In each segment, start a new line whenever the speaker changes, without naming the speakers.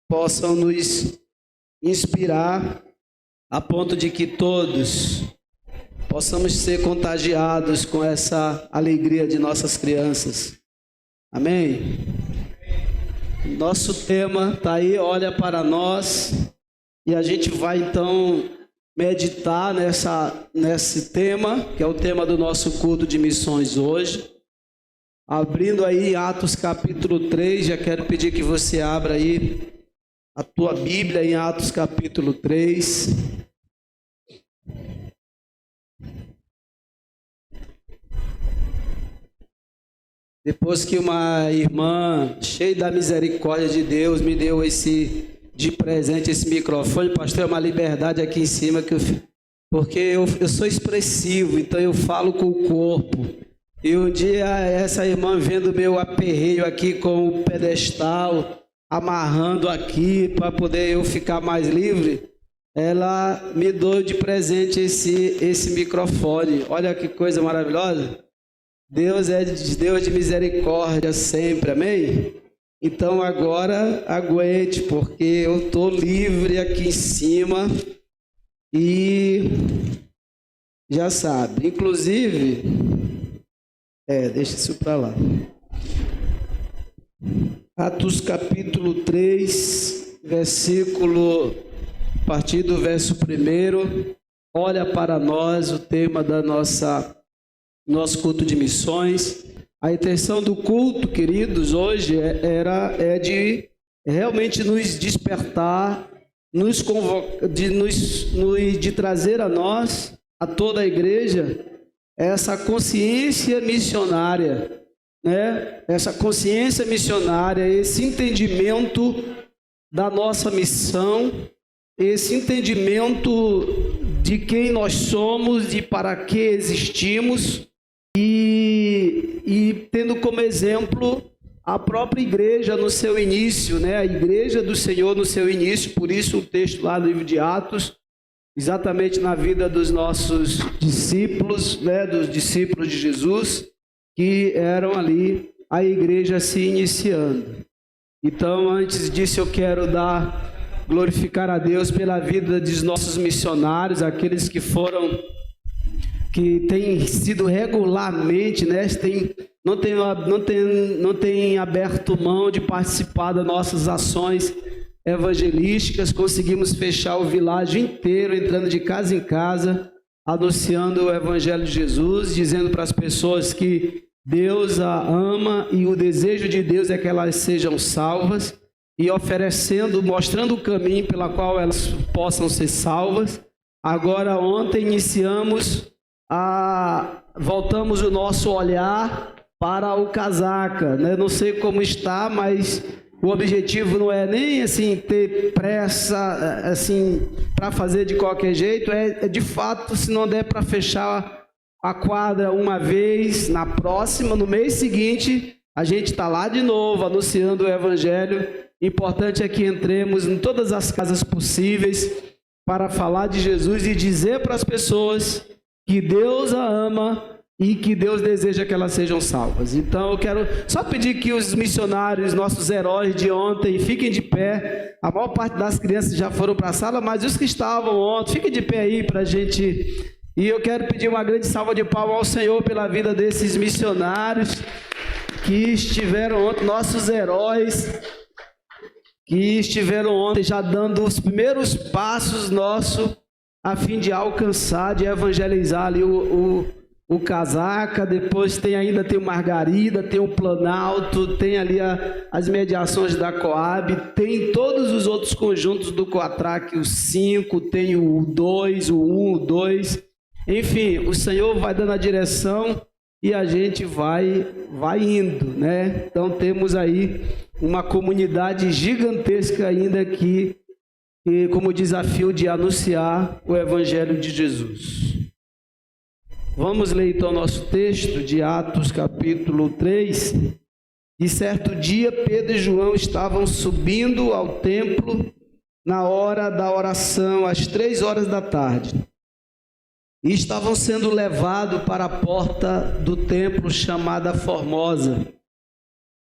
possam nos inspirar a ponto de que todos possamos ser contagiados com essa alegria de nossas crianças. Amém? Nosso tema está aí, olha para nós, e a gente vai então meditar nesse tema, que é o tema do nosso culto de missões hoje. Abrindo aí Atos capítulo 3, já quero pedir que você abra aí a tua Bíblia em Atos capítulo 3. Depois que uma irmã cheia da misericórdia de Deus me deu de presente esse microfone, pastor, é uma liberdade aqui em cima, porque eu sou expressivo, então eu falo com o corpo. E um dia essa irmã vendo meu aperreio aqui com o pedestal, amarrando aqui para poder eu ficar mais livre, ela me deu de presente esse microfone. Olha que coisa maravilhosa. Deus é Deus de misericórdia sempre, amém? Então agora aguente, porque eu estou livre aqui em cima e já sabe, inclusive, deixa isso para lá. Atos capítulo 3, a partir do verso 1, olha para nós o tema da nosso culto de missões. A intenção do culto, queridos, hoje é de realmente nos despertar, nos convocar, de trazer a nós, a toda a igreja, essa consciência missionária, né? Essa consciência missionária, esse entendimento da nossa missão, esse entendimento de quem nós somos e para que existimos, e tendo como exemplo a própria igreja no seu início, né? A igreja do Senhor no seu início. Por isso o texto lá do livro de Atos, exatamente na vida dos nossos discípulos, né? Dos discípulos de Jesus, que eram ali a igreja se iniciando. Então, antes disso, eu quero glorificar a Deus pela vida dos nossos missionários, aqueles que têm sido regularmente, né, não tem aberto mão de participar das nossas ações evangelísticas. Conseguimos fechar o vilarejo inteiro, entrando de casa em casa, anunciando o Evangelho de Jesus, dizendo para as pessoas que Deus a ama e o desejo de Deus é que elas sejam salvas, e mostrando o caminho pela qual elas possam ser salvas. Agora, ontem voltamos o nosso olhar para o Casaca, né? Não sei como está, mas o objetivo não é nem assim ter pressa assim para fazer de qualquer jeito, de fato, se não der para fechar a quadra uma vez, na próxima, no mês seguinte, a gente está lá de novo anunciando o Evangelho. Importante é que entremos em todas as casas possíveis para falar de Jesus e dizer para as pessoas que Deus a ama e que Deus deseja que elas sejam salvas. Então eu quero só pedir que os missionários, nossos heróis de ontem, fiquem de pé. A maior parte das crianças já foram para a sala, mas os que estavam ontem, fiquem de pé aí para a gente. E eu quero pedir uma grande salva de palmas ao Senhor pela vida desses missionários que estiveram ontem, nossos heróis, que estiveram ontem já dando os primeiros passos nossos a fim de alcançar, de evangelizar ali o Casaca. Depois ainda tem o Margarida, tem o Planalto, tem ali as mediações da Coab, tem todos os outros conjuntos do Coatrac, o 5, tem o 2, o 1, o 2. Enfim, o Senhor vai dando a direção e a gente vai indo, né? Então temos aí uma comunidade gigantesca ainda aqui, como desafio de anunciar o Evangelho de Jesus. Vamos ler então nosso texto de Atos capítulo 3. E certo dia Pedro e João estavam subindo ao templo na hora da oração, às 3 da tarde. E estavam sendo levados para a porta do templo chamada Formosa.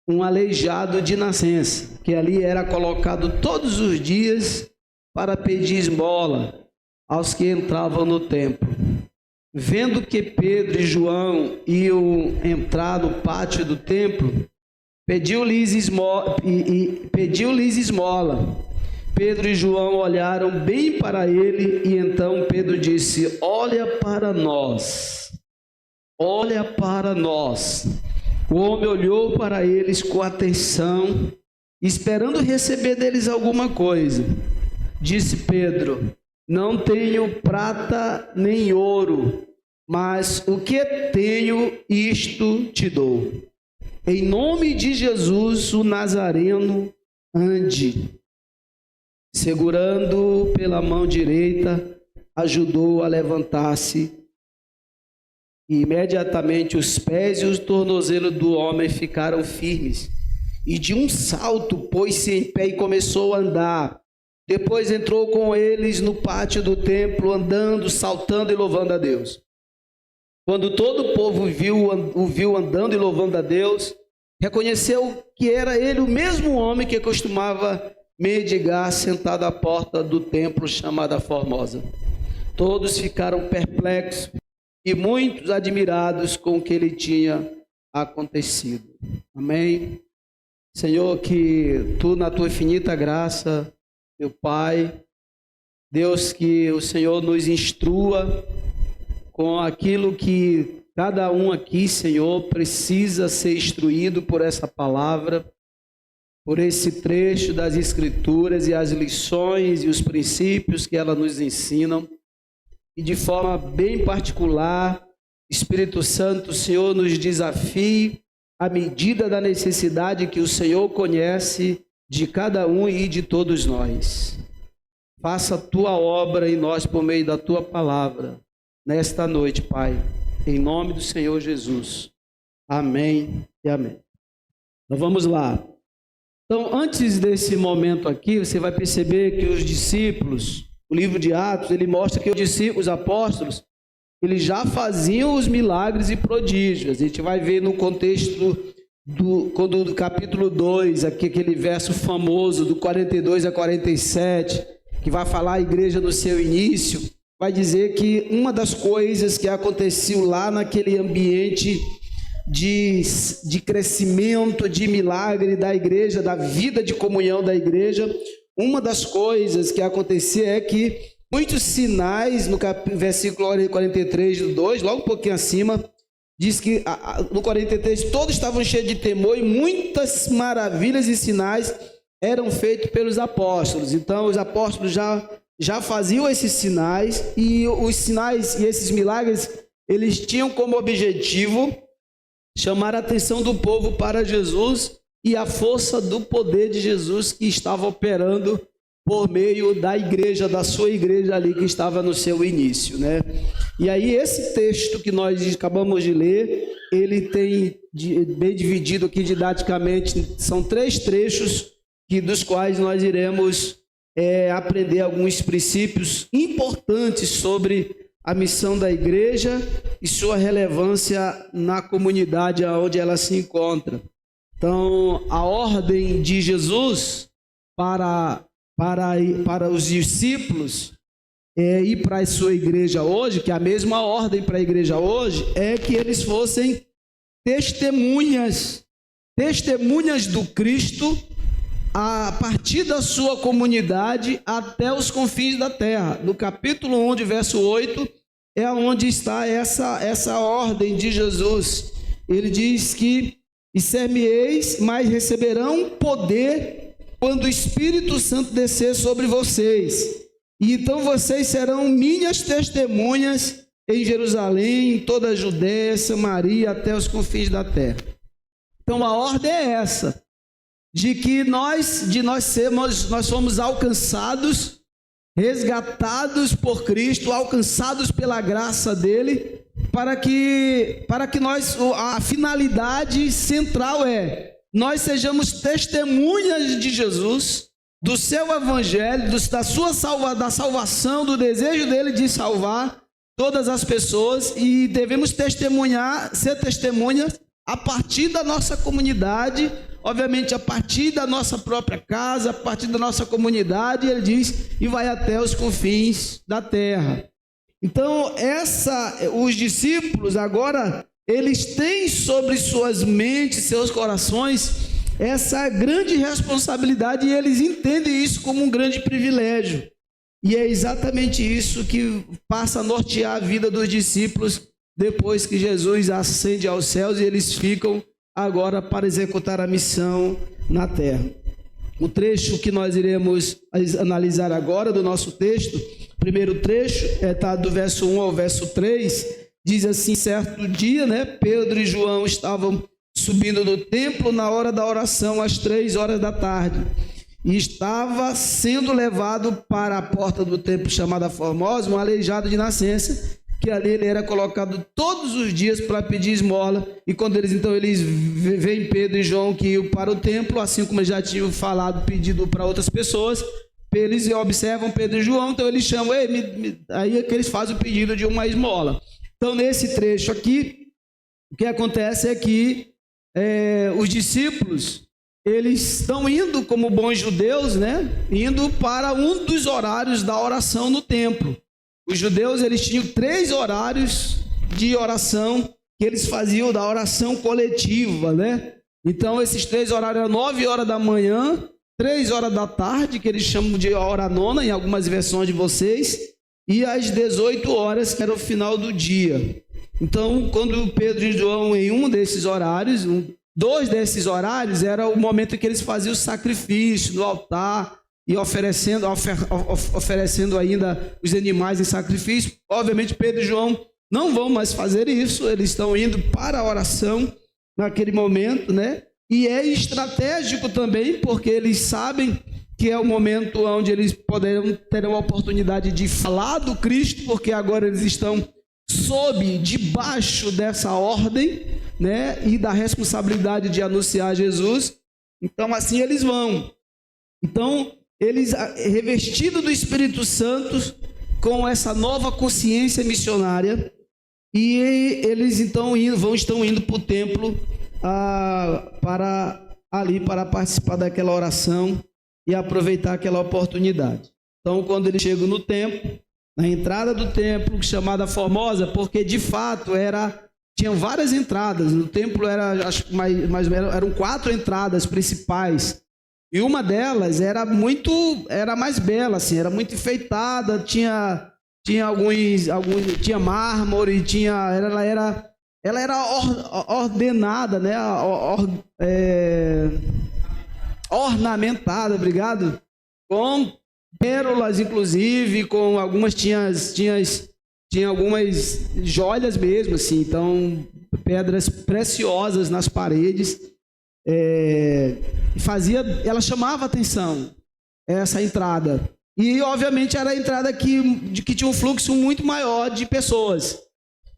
um aleijado de nascença, que ali era colocado todos os dias para pedir esmola aos que entravam no templo. Vendo que Pedro e João iam entrar no pátio do templo, pediu-lhes esmola. Pedro e João olharam bem para ele e então Pedro disse: olha para nós. Olha para nós. O homem olhou para eles com atenção, esperando receber deles alguma coisa. Disse Pedro: não tenho prata nem ouro, mas o que tenho, isto te dou. Em nome de Jesus, o Nazareno, ande. Segurando pela mão direita, ajudou a levantar-se. E imediatamente os pés e os tornozelos do homem ficaram firmes. E de um salto pôs-se em pé e começou a andar. Depois entrou com eles no pátio do templo, andando, saltando e louvando a Deus. Quando todo o povo o viu andando e louvando a Deus, reconheceu que era ele o mesmo homem que costumava mendigar sentado à porta do templo chamada Formosa. Todos ficaram perplexos e muitos admirados com o que lhe tinha acontecido. Amém? Senhor, que Tu, na Tua infinita graça, meu Pai, Deus, que o Senhor nos instrua com aquilo que cada um aqui, Senhor, precisa ser instruído por essa palavra, por esse trecho das Escrituras e as lições e os princípios que ela nos ensinam. E de forma bem particular, Espírito Santo, o Senhor nos desafie à medida da necessidade que o Senhor conhece de cada um e de todos nós. Faça a Tua obra em nós por meio da Tua palavra, nesta noite, Pai, em nome do Senhor Jesus. Amém e amém. Então vamos lá. Então, antes desse momento aqui, você vai perceber que os discípulos, o livro de Atos, ele mostra que os apóstolos, eles já faziam os milagres e prodígios. A gente vai ver no contexto do capítulo 2, aqui, aquele verso famoso do 42 a 47, que vai falar a igreja no seu início, vai dizer que uma das coisas que aconteceu lá naquele ambiente de crescimento, de milagre da igreja, da vida de comunhão da igreja, uma das coisas que acontecia é que muitos sinais, no versículo 43 do 2, logo um pouquinho acima, diz que no 43 todos estavam cheios de temor e muitas maravilhas e sinais eram feitos pelos apóstolos. Então os apóstolos já faziam esses sinais, e os sinais e esses milagres, eles tinham como objetivo chamar a atenção do povo para Jesus e a força do poder de Jesus que estava operando por meio da igreja, da sua igreja ali que estava no seu início, né? E aí esse texto que nós acabamos de ler, ele tem bem dividido aqui didaticamente, são 3 trechos dos quais nós iremos aprender alguns princípios importantes sobre a missão da igreja e sua relevância na comunidade onde ela se encontra. Então, a ordem de Jesus para os discípulos e para a sua igreja hoje, que é a mesma ordem para a igreja hoje, é que eles fossem testemunhas do Cristo a partir da sua comunidade até os confins da terra. No capítulo 1, de verso 8, é onde está essa ordem de Jesus. Ele diz que: e ser-me-eis, mas receberão poder quando o Espírito Santo descer sobre vocês. E então vocês serão minhas testemunhas em Jerusalém, em toda a Judéia, Samaria, até os confins da terra. Então a ordem é essa, de que nós fomos alcançados, resgatados por Cristo, alcançados pela graça dele, para que a finalidade central é nós sejamos testemunhas de Jesus, do seu evangelho, da salvação, do desejo dele de salvar todas as pessoas, e devemos ser testemunhas a partir da nossa comunidade, obviamente a partir da nossa própria casa, a partir da nossa comunidade, ele diz, e vai até os confins da terra. Então, os discípulos agora, eles têm sobre suas mentes, seus corações, essa grande responsabilidade, e eles entendem isso como um grande privilégio. E é exatamente isso que passa a nortear a vida dos discípulos depois que Jesus ascende aos céus e eles ficam agora para executar a missão na terra. O trecho que nós iremos analisar agora do nosso texto, o primeiro trecho, está do verso 1 ao verso 3, diz assim: certo dia, Pedro e João estavam subindo do templo na hora da oração, às 3 horas da tarde, e estava sendo levado para a porta do templo chamada Formosa um aleijado de nascença, que ali ele era colocado todos os dias para pedir esmola. E quando eles veem Pedro e João que iam para o templo, assim como eles já tinham falado, pedido para outras pessoas, eles observam Pedro e João, então eles chamam, aí é que eles fazem o pedido de uma esmola. Então, nesse trecho aqui, o que acontece é que os discípulos, eles estão indo como bons judeus, indo para um dos horários da oração no templo. Os judeus, eles tinham 3 horários de oração que eles faziam da oração coletiva, Então, esses 3 horários eram 9 horas da manhã, 3 horas da tarde, que eles chamam de hora nona, em algumas versões de vocês, e às 18 horas, que era o final do dia. Então, quando Pedro e João, em um desses horários, 2 desses horários, era o momento em que eles faziam o sacrifício no altar, e oferecendo ainda os animais em sacrifício. Obviamente Pedro e João não vão mais fazer isso, eles estão indo para a oração naquele momento, E é estratégico também, porque eles sabem que é o momento onde eles terão a oportunidade de falar do Cristo, porque agora eles estão debaixo dessa ordem, e da responsabilidade de anunciar Jesus. Então assim eles vão. Então, eles, revestidos do Espírito Santo, com essa nova consciência missionária, e eles então estão indo para o templo para participar daquela oração e aproveitar aquela oportunidade. Então, quando eles chegam no templo, na entrada do templo, chamada Formosa, porque de fato tinham várias entradas, no templo acho que mais ou menos, eram 4 entradas principais. E uma delas era mais bela, assim, era muito enfeitada, tinha tinha mármore, ela era ordenada, ornamentada, obrigado, com pérolas, inclusive, com algumas tinha algumas joias mesmo, assim, então pedras preciosas nas paredes. Ela chamava atenção, essa entrada, e obviamente era a entrada que tinha um fluxo muito maior de pessoas,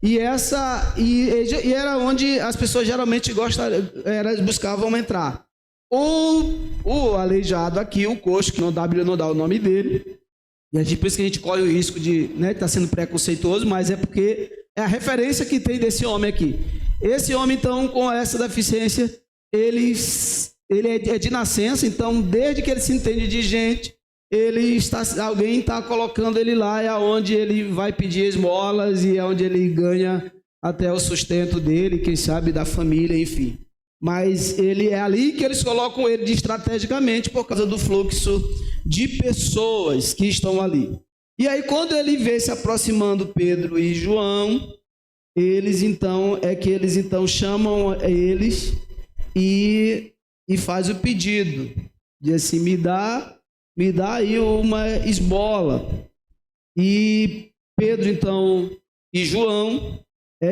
e era onde as pessoas geralmente buscavam entrar. O aleijado aqui, o coxo, que a Bíblia não dá o nome dele, e por isso que a gente corre o risco de estar sendo preconceituoso, mas é porque é a referência que tem desse homem aqui. Esse homem, então, com essa deficiência, ele é de nascença, então desde que ele se entende de gente, alguém está colocando ele lá, é onde ele vai pedir esmolas e é onde ele ganha até o sustento dele, quem sabe da família, enfim. Mas ele é ali que eles colocam ele estrategicamente por causa do fluxo de pessoas que estão ali. E aí quando ele vê se aproximando Pedro e João, eles então chamam eles e faz o pedido, diz assim: me dá aí uma esmola. E Pedro então e João,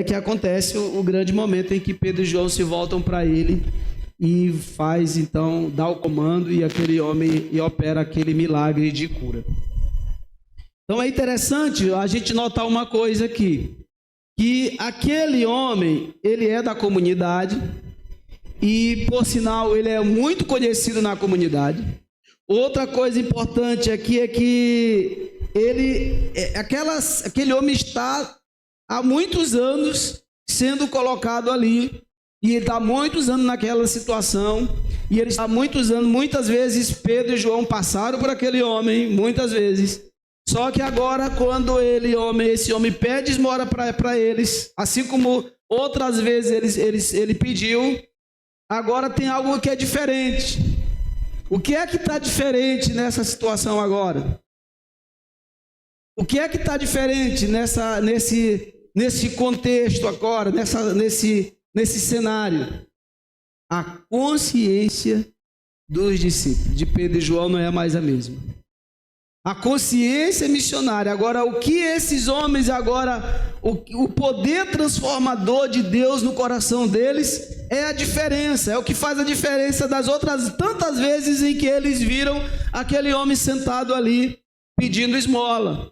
que acontece o grande momento em que Pedro e João se voltam para ele e dá o comando, e aquele homem opera aquele milagre de cura. Então é interessante a gente notar uma coisa aqui, que aquele homem, ele é da comunidade, e por sinal ele é muito conhecido na comunidade. Outra coisa importante aqui é que aquele homem está há muitos anos sendo colocado ali E ele está muitos anos naquela situação. E ele está muitos anos, muitas vezes Pedro e João passaram por aquele homem, muitas vezes. Só que agora, quando esse homem pede esmola para eles, assim como outras vezes ele pediu, agora tem algo que é diferente. O que é que está diferente nessa situação agora? O que é que está diferente nesse contexto agora, nesse cenário? A consciência dos discípulos de Pedro e João não é mais a mesma. A consciência missionária. Agora, o que esses homens agora, o poder transformador de Deus no coração deles é a diferença, é o que faz a diferença das outras tantas vezes em que eles viram aquele homem sentado ali pedindo esmola.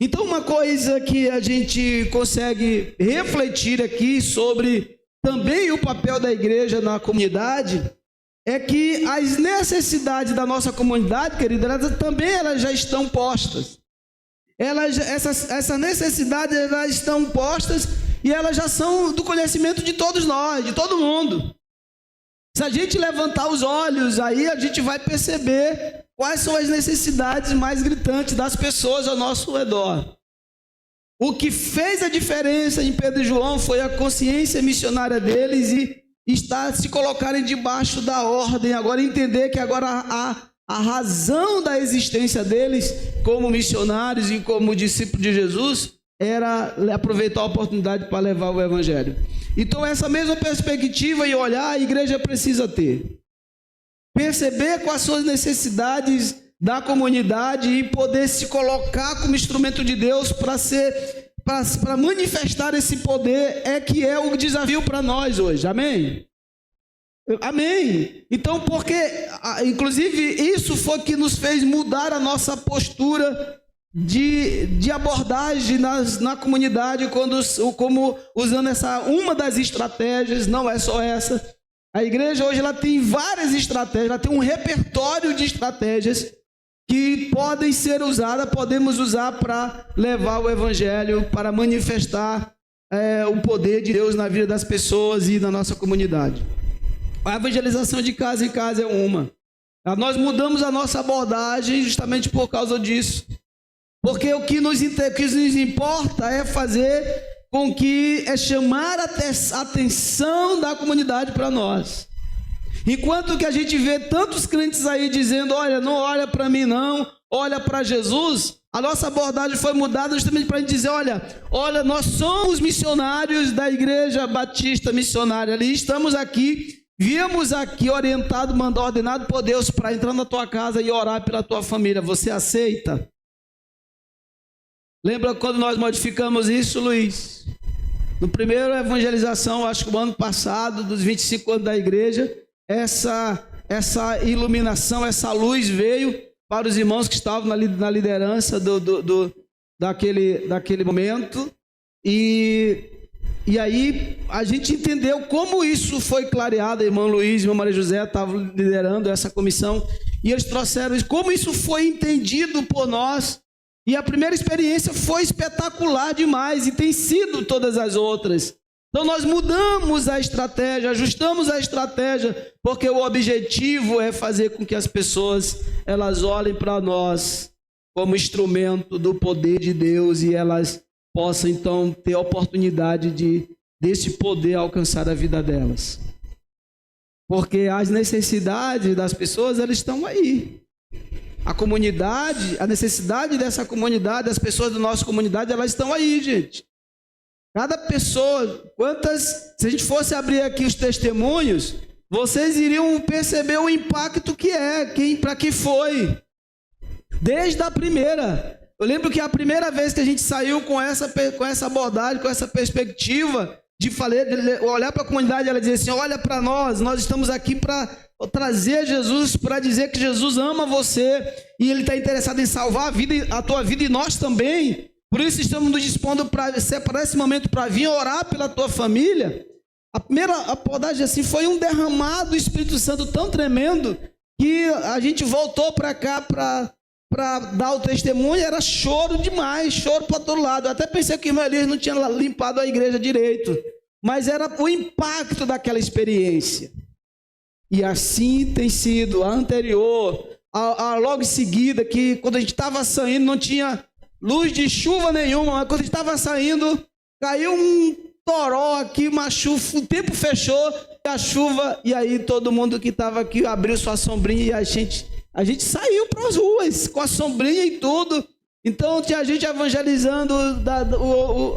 Então, uma coisa que a gente consegue refletir aqui sobre também o papel da igreja na comunidade é que as necessidades da nossa comunidade, querida, elas já estão postas. Essas necessidades elas estão postas e elas já são do conhecimento de todos nós, de todo mundo. Se a gente levantar os olhos, aí a gente vai perceber quais são as necessidades mais gritantes das pessoas ao nosso redor. O que fez a diferença em Pedro e João foi a consciência missionária deles e se colocarem debaixo da ordem, agora entender que agora a razão da existência deles como missionários e como discípulos de Jesus era aproveitar a oportunidade para levar o evangelho. Então essa mesma perspectiva e olhar a igreja precisa ter. Perceber quais são as necessidades da comunidade e poder se colocar como instrumento de Deus para manifestar esse poder que é o desafio para nós hoje, amém? Amém. Então, porque, inclusive, isso foi que nos fez mudar a nossa postura de abordagem na comunidade, como usando uma das estratégias, não é só essa. A igreja hoje ela tem várias estratégias, ela tem um repertório de estratégias que podemos usar para levar o evangelho, para manifestar o poder de Deus na vida das pessoas e na nossa comunidade. A evangelização de casa em casa é uma. Nós mudamos a nossa abordagem justamente por causa disso. Porque o que nos importa é fazer com que chamar a atenção da comunidade para nós. Enquanto que a gente vê tantos crentes aí dizendo, olha, não olha para mim não, olha para Jesus, a nossa abordagem foi mudada justamente para a gente dizer, olha, nós somos missionários da Igreja Batista Missionária ali, estamos aqui, viemos aqui orientado, ordenado por Deus para entrar na tua casa e orar pela tua família, você aceita? Lembra quando nós modificamos isso, Luiz? No primeiro evangelização, acho que o ano passado, dos 25 anos da igreja, essa iluminação, essa luz veio para os irmãos que estavam na liderança daquele momento, e aí a gente entendeu como isso foi clareado. A irmã Luiz e a irmã Maria José estavam liderando essa comissão, e eles trouxeram como isso foi entendido por nós, e a primeira experiência foi espetacular demais, e tem sido todas as outras. Então nós mudamos a estratégia, ajustamos a estratégia, porque o objetivo é fazer com que as pessoas elas olhem para nós como instrumento do poder de Deus e elas possam então ter a oportunidade desse poder alcançar a vida delas. Porque as necessidades das pessoas elas estão aí. A comunidade, a necessidade dessa comunidade, das pessoas da nossa comunidade, elas estão aí, gente. Cada pessoa, se a gente fosse abrir aqui os testemunhos, vocês iriam perceber o impacto que para que foi. Desde a primeira. Eu lembro que a primeira vez que a gente saiu com essa abordagem, com essa perspectiva de olhar para a comunidade, ela dizer assim, olha para nós estamos aqui para trazer Jesus, para dizer que Jesus ama você e Ele está interessado em salvar a tua vida e nós também. Por isso estamos nos dispondo para separar esse momento para vir orar pela tua família. A primeira abordagem assim foi um derramado do Espírito Santo tão tremendo que a gente voltou para cá para dar o testemunho, era choro demais, choro para todo lado. Eu até pensei que o irmão Elias não tinha limpado a igreja direito, mas era o impacto daquela experiência. E assim tem sido a anterior, a logo em seguida, que quando a gente estava saindo não tinha luz de chuva nenhuma, mas quando a gente estava saindo, caiu um toró aqui, uma chuva, o tempo fechou, a chuva, e aí todo mundo que estava aqui abriu sua sombrinha e a gente saiu para as ruas com a sombrinha e tudo. Então tinha gente evangelizando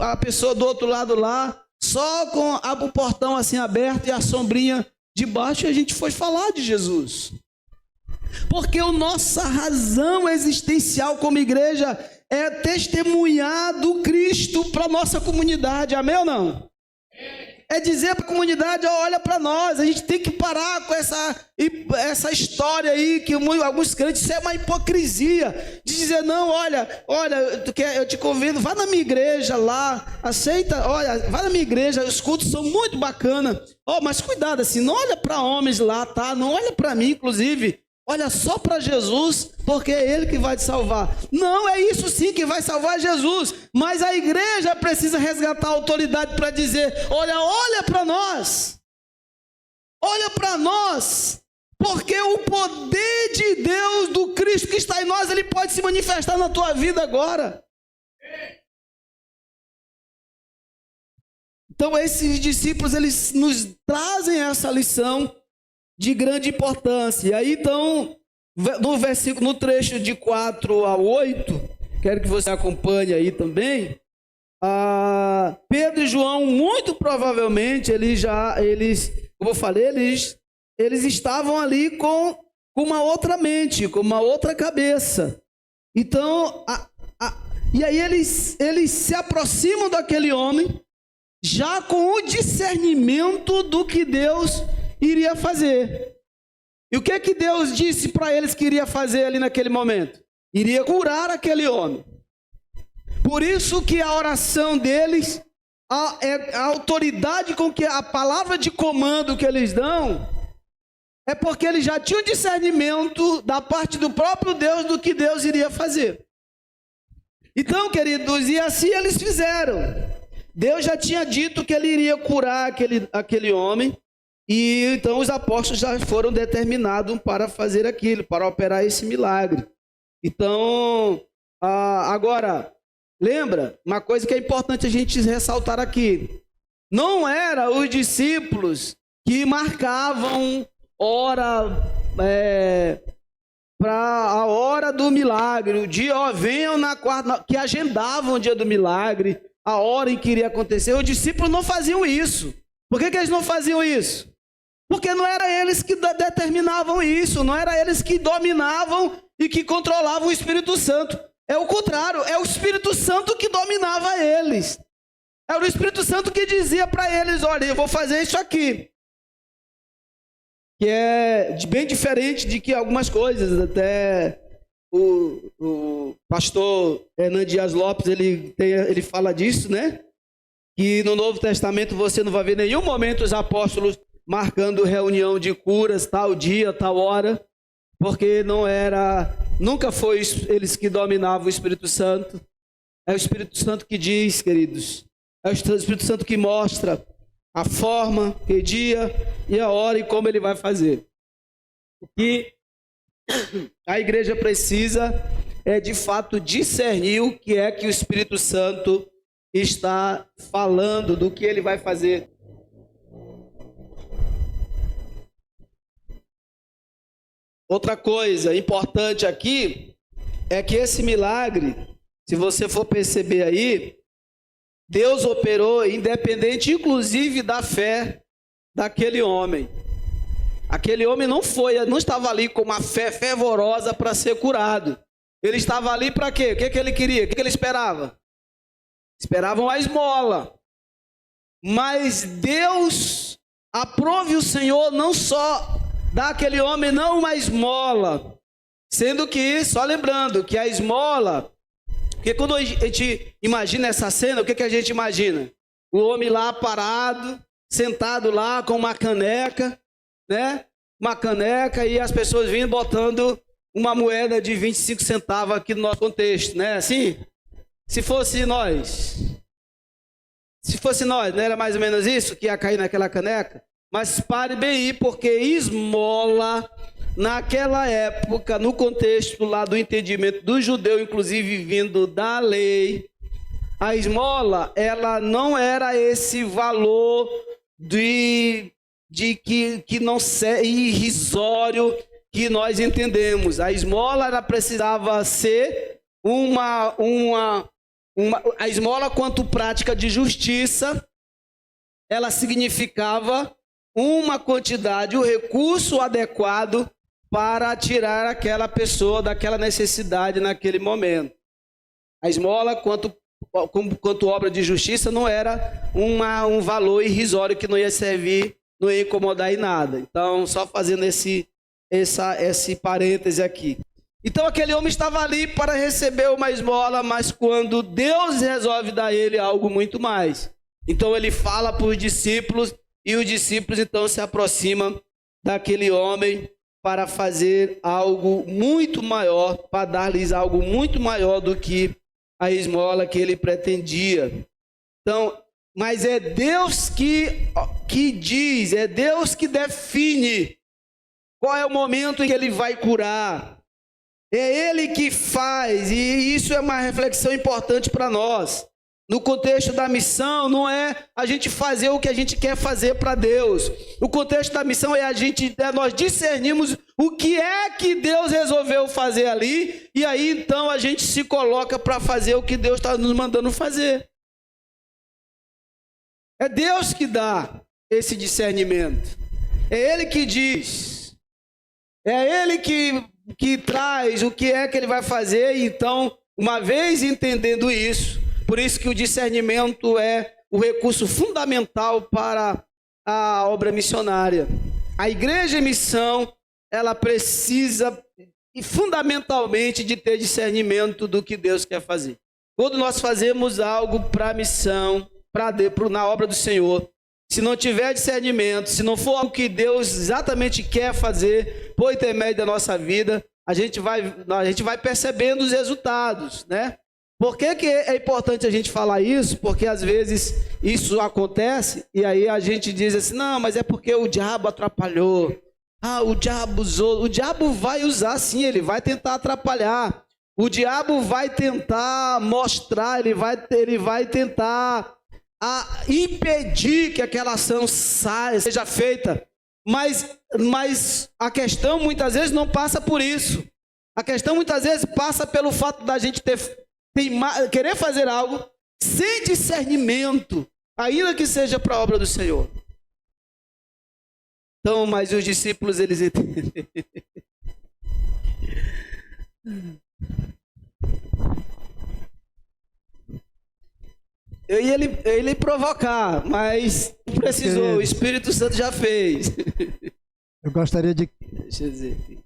a pessoa do outro lado lá, só com o portão assim aberto e a sombrinha debaixo, e a gente foi falar de Jesus. Porque a nossa razão existencial como igreja é testemunhar do Cristo para a nossa comunidade, amém ou não? É dizer para a comunidade, olha para nós, a gente tem que parar com essa história aí, que alguns crentes, isso é uma hipocrisia, de dizer, não, olha, eu te convido, vá na minha igreja lá, aceita, olha, vá na minha igreja, os cultos são muito bacanas, mas cuidado assim, não olha para homens lá, tá? Não olha para mim, inclusive, olha só para Jesus, porque é Ele que vai te salvar. Não, é isso sim que vai salvar Jesus. Mas a igreja precisa resgatar a autoridade para dizer, olha para nós. Olha para nós. Porque o poder de Deus, do Cristo que está em nós, Ele pode se manifestar na tua vida agora. Então esses discípulos, eles nos trazem essa lição de grande importância. E aí então, no trecho de 4 a 8, quero que você acompanhe aí também, Pedro e João, muito provavelmente, como eu falei, eles estavam ali com uma outra mente, com uma outra cabeça. Então, e aí eles se aproximam daquele homem, já com o discernimento do que Deus iria fazer. E o que é que Deus disse para eles que iria fazer ali naquele momento? Iria curar aquele homem. Por isso que a oração deles, a autoridade com que a palavra de comando que eles dão, é porque eles já tinham discernimento da parte do próprio Deus do que Deus iria fazer. Então, queridos, e assim eles fizeram. Deus já tinha dito que ele iria curar aquele homem. E então os apóstolos já foram determinados para fazer aquilo, para operar esse milagre. Então, agora, lembra, uma coisa que é importante a gente ressaltar aqui. Não era os discípulos que marcavam para a hora do milagre, o dia, venham na quarta, que agendavam o dia do milagre, a hora em que iria acontecer. Os discípulos não faziam isso. Por que eles não faziam isso? Porque não era eles que determinavam isso, não era eles que dominavam e que controlavam o Espírito Santo. É o contrário, é o Espírito Santo que dominava eles. Era o Espírito Santo que dizia para eles, olha, eu vou fazer isso aqui. Que é bem diferente de que algumas coisas, até o pastor Hernan Dias Lopes, ele fala disso, né? Que no Novo Testamento você não vai ver em nenhum momento os apóstolos marcando reunião de curas, tal dia, tal hora, porque nunca foi eles que dominavam o Espírito Santo. É o Espírito Santo que diz, queridos, é o Espírito Santo que mostra a forma, que dia e a hora e como ele vai fazer. O que a igreja precisa é de fato discernir o que é que o Espírito Santo está falando, do que ele vai fazer. Outra coisa importante aqui é que esse milagre, se você for perceber aí, Deus operou independente, inclusive, da fé daquele homem. Aquele homem não estava ali com uma fé fervorosa para ser curado. Ele estava ali para quê? O que ele queria? O que ele esperava? Esperavam a esmola. Mas Deus aprove o Senhor não só dar àquele homem não uma esmola, sendo que, só lembrando, que a esmola, porque quando a gente imagina essa cena, o que a gente imagina? O homem lá parado, sentado lá com uma caneca, né? Uma caneca e as pessoas vindo botando uma moeda de 25 centavos aqui no nosso contexto, né? Assim, se fosse nós, Se fosse nós, não era mais ou menos isso que ia cair naquela caneca? Mas pare bem aí, porque esmola, naquela época, no contexto lá do entendimento do judeu, inclusive vindo da lei, a esmola, ela não era esse valor que não é irrisório que nós entendemos. A esmola, ela precisava ser a esmola, quanto prática de justiça, ela significava uma quantidade, o recurso adequado para tirar aquela pessoa daquela necessidade naquele momento. A esmola, quanto obra de justiça, não era um valor irrisório que não ia servir, não ia incomodar em nada. Então, só fazendo esse parêntese aqui. Então aquele homem estava ali para receber uma esmola, mas quando Deus resolve dar a ele algo muito mais, então ele fala para os discípulos, e os discípulos então se aproximam daquele homem para fazer algo muito maior, para dar-lhes algo muito maior do que a esmola que ele pretendia. Então, mas é Deus que diz, é Deus que define qual é o momento em que ele vai curar. É Ele que faz, e isso é uma reflexão importante para nós. No contexto da missão, não é a gente fazer o que a gente quer fazer para Deus. O contexto da missão é nós discernimos o que é que Deus resolveu fazer ali, e aí então a gente se coloca para fazer o que Deus está nos mandando fazer. É Deus que dá esse discernimento. É Ele que diz. É Ele que traz o que é que ele vai fazer. Então, uma vez entendendo isso, por isso que o discernimento é o recurso fundamental para a obra missionária. A igreja em missão, ela precisa fundamentalmente de ter discernimento do que Deus quer fazer. Quando nós fazemos algo para a missão, na obra do Senhor, se não tiver discernimento, se não for algo que Deus exatamente quer fazer por intermédio da nossa vida, a gente vai percebendo os resultados, né? Por que é importante a gente falar isso? Porque às vezes isso acontece e aí a gente diz assim, não, mas é porque o diabo atrapalhou. O diabo usou. O diabo vai usar sim, ele vai tentar atrapalhar. O diabo vai tentar mostrar, ele vai tentar impedir que aquela ação seja feita, mas a questão muitas vezes não passa por isso. A questão muitas vezes passa pelo fato da gente querer fazer algo sem discernimento, ainda que seja para a obra do Senhor. Então, mas os discípulos, eles entendem. Eu ia ele provocar, mas não precisou, o Espírito Santo já fez.
Eu gostaria de...
Deixa eu dizer aqui.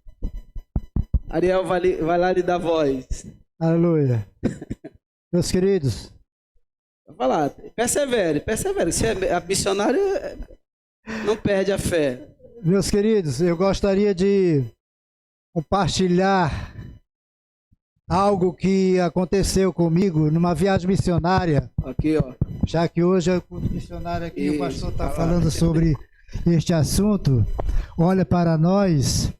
Ariel vai lá lhe dar voz.
Aleluia. Meus queridos.
Vai lá, persevere. Se é missionário, não perde a fé.
Meus queridos, eu gostaria de compartilhar algo que aconteceu comigo numa viagem missionária.
Aqui, ó.
Já que hoje é o culto missionário aqui, o pastor está falando sobre este assunto. Olha para nós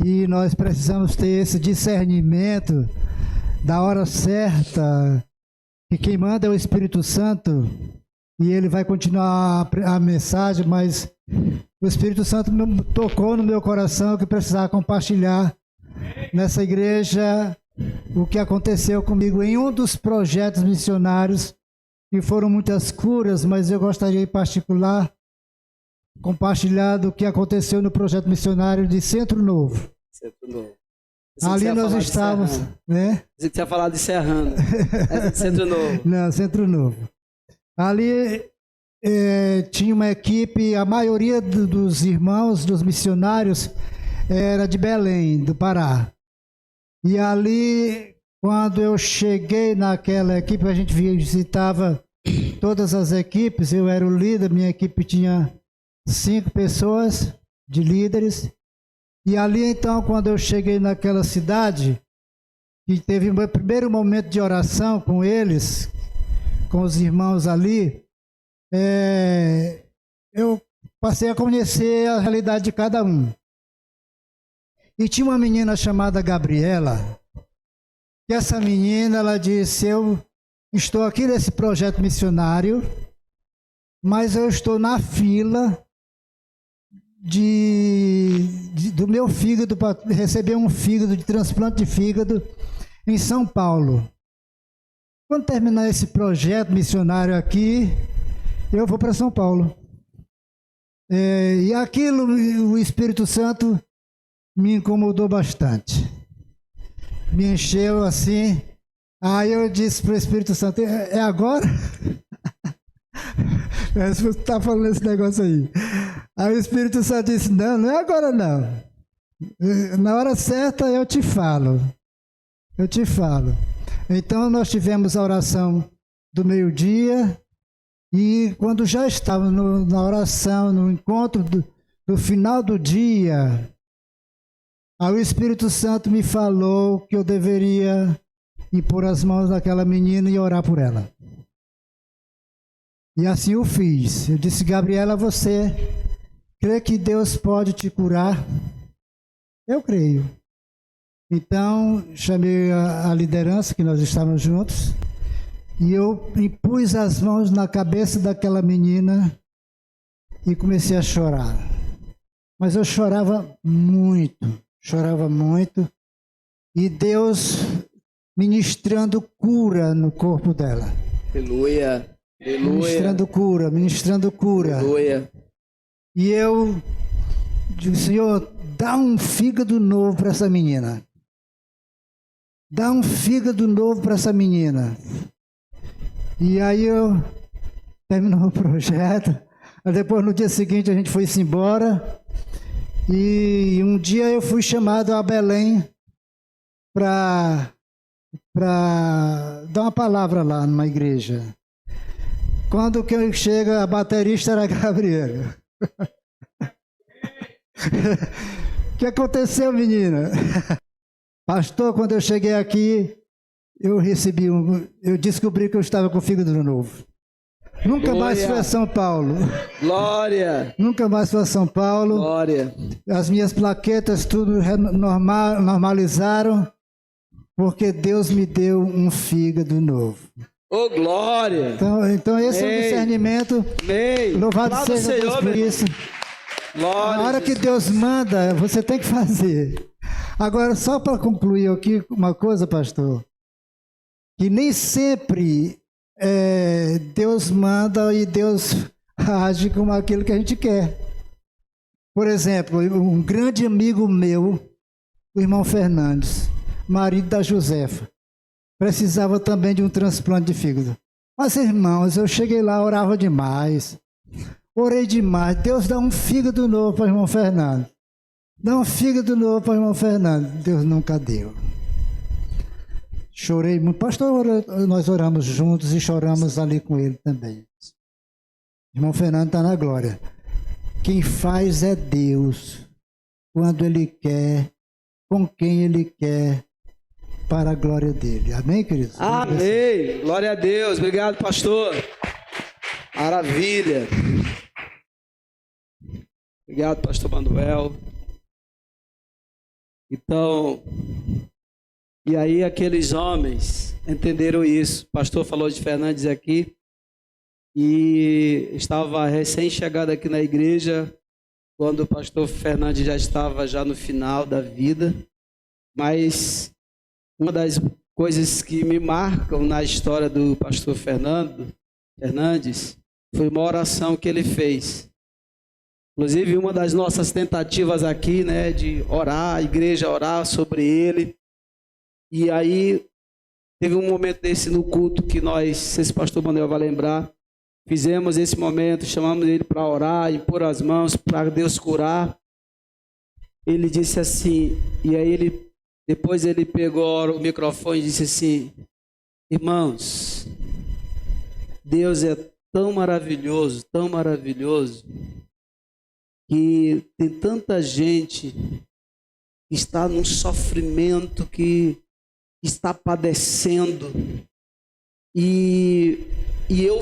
e nós precisamos ter esse discernimento da hora certa, que quem manda é o Espírito Santo e ele vai continuar a mensagem, mas o Espírito Santo tocou no meu coração que precisava compartilhar nessa igreja o que aconteceu comigo em um dos projetos missionários, que foram muitas curas, mas eu gostaria em particular compartilhar do que aconteceu no projeto missionário de Centro Novo.
Centro Novo.
Ali nós estávamos, né?
Você tinha falado de Serrano. Centro Novo.
Não, Centro Novo. Ali tinha uma equipe, a maioria dos irmãos, dos missionários, era de Belém, do Pará. E ali, quando eu cheguei naquela equipe, a gente visitava todas as equipes, eu era o líder, minha equipe tinha 5 pessoas de líderes. E ali, então, quando eu cheguei naquela cidade, e teve o meu primeiro momento de oração com eles, com os irmãos ali, eu passei a conhecer a realidade de cada um. E tinha uma menina chamada Gabriela, que essa menina, ela disse, eu estou aqui nesse projeto missionário, mas eu estou na fila do meu fígado, para receber um fígado, de transplante de fígado, em São Paulo. Quando terminar esse projeto missionário aqui, eu vou para São Paulo. E aquilo, o Espírito Santo me incomodou bastante. Me encheu assim. Aí eu disse para o Espírito Santo, é agora? Você está falando esse negócio aí. Aí o Espírito Santo disse, não é agora não. Na hora certa eu te falo. Eu te falo. Então nós tivemos a oração do meio-dia e quando já estava na oração, no encontro do final do dia, aí o Espírito Santo me falou que eu deveria impor as mãos naquela menina e orar por ela. E assim eu fiz. Eu disse, Gabriela, você crê que Deus pode te curar? Eu creio. Então, chamei a liderança, que nós estávamos juntos, e eu impus as mãos na cabeça daquela menina e comecei a chorar. Mas eu chorava muito, e Deus ministrando cura no corpo dela.
Aleluia.
Ministrando cura.
Aleluia.
E eu digo, Senhor, dá um fígado novo para essa menina. Dá um fígado novo para essa menina. E aí eu terminou o projeto. Depois, no dia seguinte, a gente foi-se embora. E um dia eu fui chamado a Belém para dar uma palavra lá numa igreja. Quando que eu chego, a baterista era a Gabriela. O que aconteceu, menina? Pastor, quando eu cheguei aqui, eu descobri que eu estava com fígado novo. Nunca mais fui a São Paulo.
Glória.
Nunca mais fui a São Paulo.
Glória.
As minhas plaquetas tudo normalizaram, porque Deus me deu um fígado novo.
Oh, glória.
Então esse é o discernimento. Louvado seja Deus por isso.
Glória.
Na hora que Deus manda, você tem que fazer. Agora, só para concluir aqui uma coisa, pastor, que nem sempre Deus manda e Deus age como aquilo que a gente quer. Por exemplo, um grande amigo meu, o irmão Fernandes, marido da Josefa, precisava também de um transplante de fígado. Mas, irmãos, eu cheguei lá, orava demais, orei demais. Deus dá um fígado novo para o irmão Fernando. Dá um fígado novo para o irmão Fernando. Deus nunca deu. Chorei muito. Pastor, nós oramos juntos e choramos ali com ele também. O irmão Fernando está na glória. Quem faz é Deus, quando Ele quer, com quem Ele quer, para a glória dele. Amém, queridos?
Amém. Glória a Deus. Obrigado, pastor. Maravilha. Obrigado, pastor Manuel. Então, e aí aqueles homens entenderam isso. O pastor falou de Fernandes aqui e estava recém-chegado aqui na igreja quando o pastor Fernandes já estava no final da vida. Mas uma das coisas que me marcam na história do pastor Fernandes foi uma oração que ele fez. Inclusive, uma das nossas tentativas aqui, né, de orar, a igreja orar sobre ele. E aí, teve um momento desse no culto que nós, se esse pastor Manuel vai lembrar, fizemos esse momento, chamamos ele para orar, impor as mãos para Deus curar. Ele disse assim, e aí depois ele pegou o microfone e disse assim: irmãos, Deus é tão maravilhoso, que tem tanta gente que está num sofrimento, que está padecendo, e eu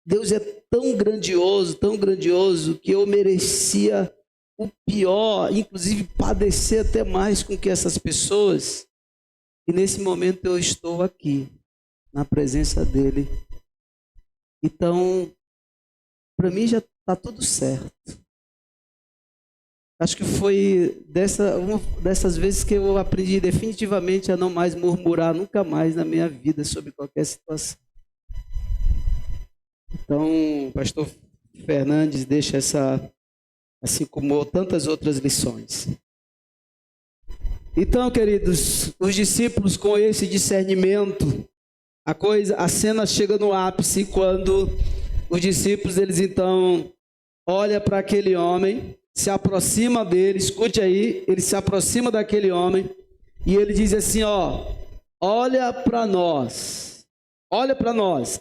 Deus é tão grandioso, que eu merecia o pior, inclusive padecer até mais com que essas pessoas. E nesse momento eu estou aqui, na presença dele. Então, para mim já está tudo certo. Acho que foi uma dessas vezes que eu aprendi definitivamente a não mais murmurar nunca mais na minha vida sobre qualquer situação. Então, o pastor Fernandes deixa assim como tantas outras lições. Então, queridos, os discípulos com esse discernimento, a cena chega no ápice quando os discípulos, eles então olham para aquele homem, se aproxima dele, escute aí, ele se aproxima daquele homem e ele diz assim, olha para nós.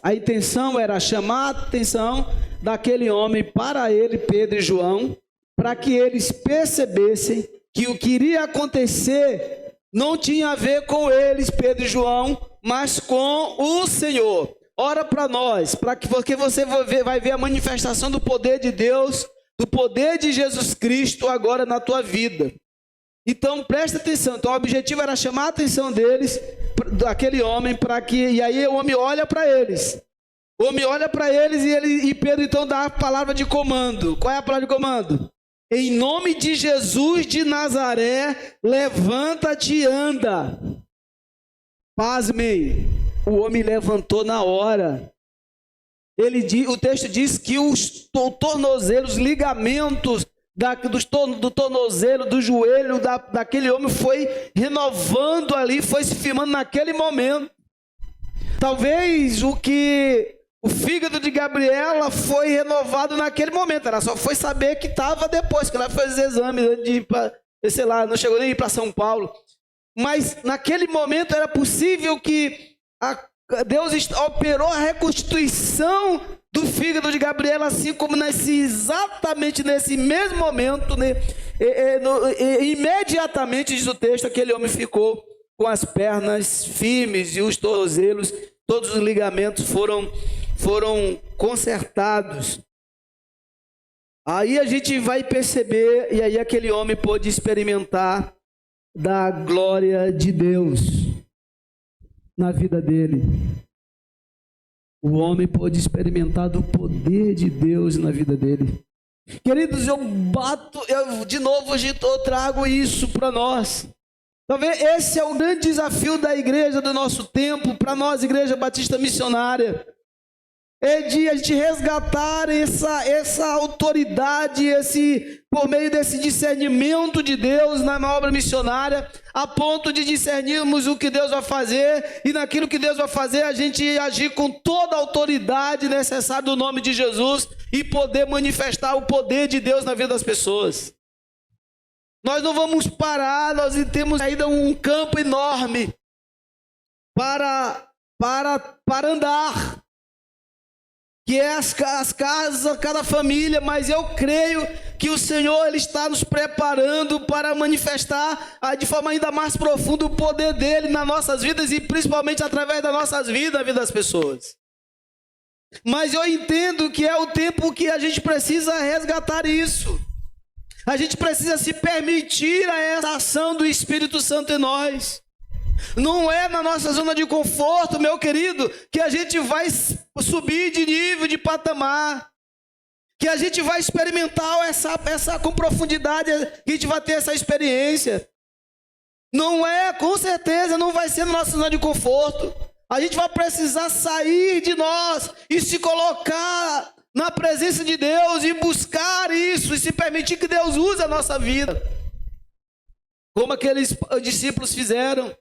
A intenção era chamar a atenção daquele homem para ele, Pedro e João, para que eles percebessem que o que iria acontecer não tinha a ver com eles, Pedro e João, mas com o Senhor. Ora para nós, porque você vai ver a manifestação do poder de Deus, do poder de Jesus Cristo agora na tua vida. Então presta atenção. Então o objetivo era chamar a atenção deles, daquele homem, e aí o homem olha para eles. O homem olha para eles e Pedro então dá a palavra de comando. Qual é a palavra de comando? Em nome de Jesus de Nazaré, levanta-te e anda. Pasmem, o homem levantou na hora. O texto diz que os tornozelos, os ligamentos do tornozelo, do joelho daquele homem foi renovando ali, foi se firmando naquele momento. Talvez o fígado de Gabriela foi renovado naquele momento. Ela só foi saber que estava depois, que ela fez os exames antes de ir para, sei lá, não chegou nem a ir para São Paulo. Mas naquele momento era possível que Deus operou a reconstituição do fígado de Gabriela, assim como exatamente nesse mesmo momento, né, imediatamente, diz o texto, aquele homem ficou com as pernas firmes e os tornozelos, todos os ligamentos foram consertados. Aí a gente vai perceber, e aí aquele homem pôde experimentar da glória de Deus na vida dele. O homem pôde experimentar do poder de Deus na vida dele. Queridos, de novo eu trago isso para nós. Talvez esse é o grande desafio da igreja do nosso tempo, para nós, Igreja Batista Missionária. É de a gente resgatar essa autoridade, por meio desse discernimento de Deus na obra missionária, a ponto de discernirmos o que Deus vai fazer, e naquilo que Deus vai fazer, a gente agir com toda a autoridade necessária do nome de Jesus e poder manifestar o poder de Deus na vida das pessoas. Nós não vamos parar, nós temos ainda um campo enorme para andar, que é as casas, cada família, mas eu creio que o Senhor ele está nos preparando para manifestar de forma ainda mais profunda o poder dele nas nossas vidas e principalmente através das nossas vidas, a vida das pessoas. Mas eu entendo que é o tempo que a gente precisa resgatar isso. A gente precisa se permitir a essa ação do Espírito Santo em nós. Não é na nossa zona de conforto, meu querido, que a gente vai subir de nível, de patamar, que a gente vai experimentar essa com profundidade, que a gente vai ter essa experiência. Não é, com certeza, não vai ser na nossa zona de conforto. A gente vai precisar sair de nós e se colocar na presença de Deus e buscar isso e se permitir que Deus use a nossa vida. Como aqueles discípulos fizeram.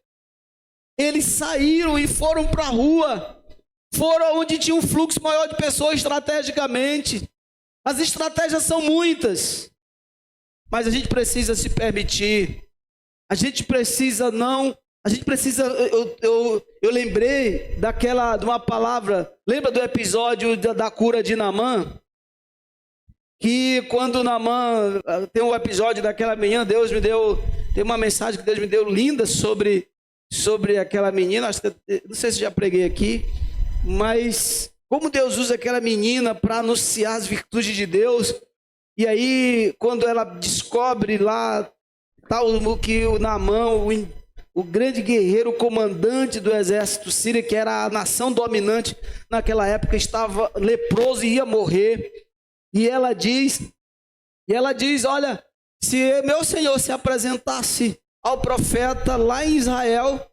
Eles saíram e foram para a rua. Foram onde tinha um fluxo maior de pessoas estrategicamente. As estratégias são muitas. Mas a gente precisa se permitir. A gente precisa não... Eu lembrei de uma palavra. Lembra do episódio da cura de Naamã? Que quando Naamã... Tem um episódio daquela menina, Deus me deu... Tem uma mensagem que Deus me deu linda sobre aquela menina. Não sei se já preguei aqui, mas como Deus usa aquela menina para anunciar as virtudes de Deus. E aí, quando ela descobre lá, tal que o Naamã, o grande guerreiro, o comandante do exército sírio, que era a nação dominante naquela época, estava leproso e ia morrer. E ela diz, olha, se meu Senhor se apresentasse ao profeta lá em Israel,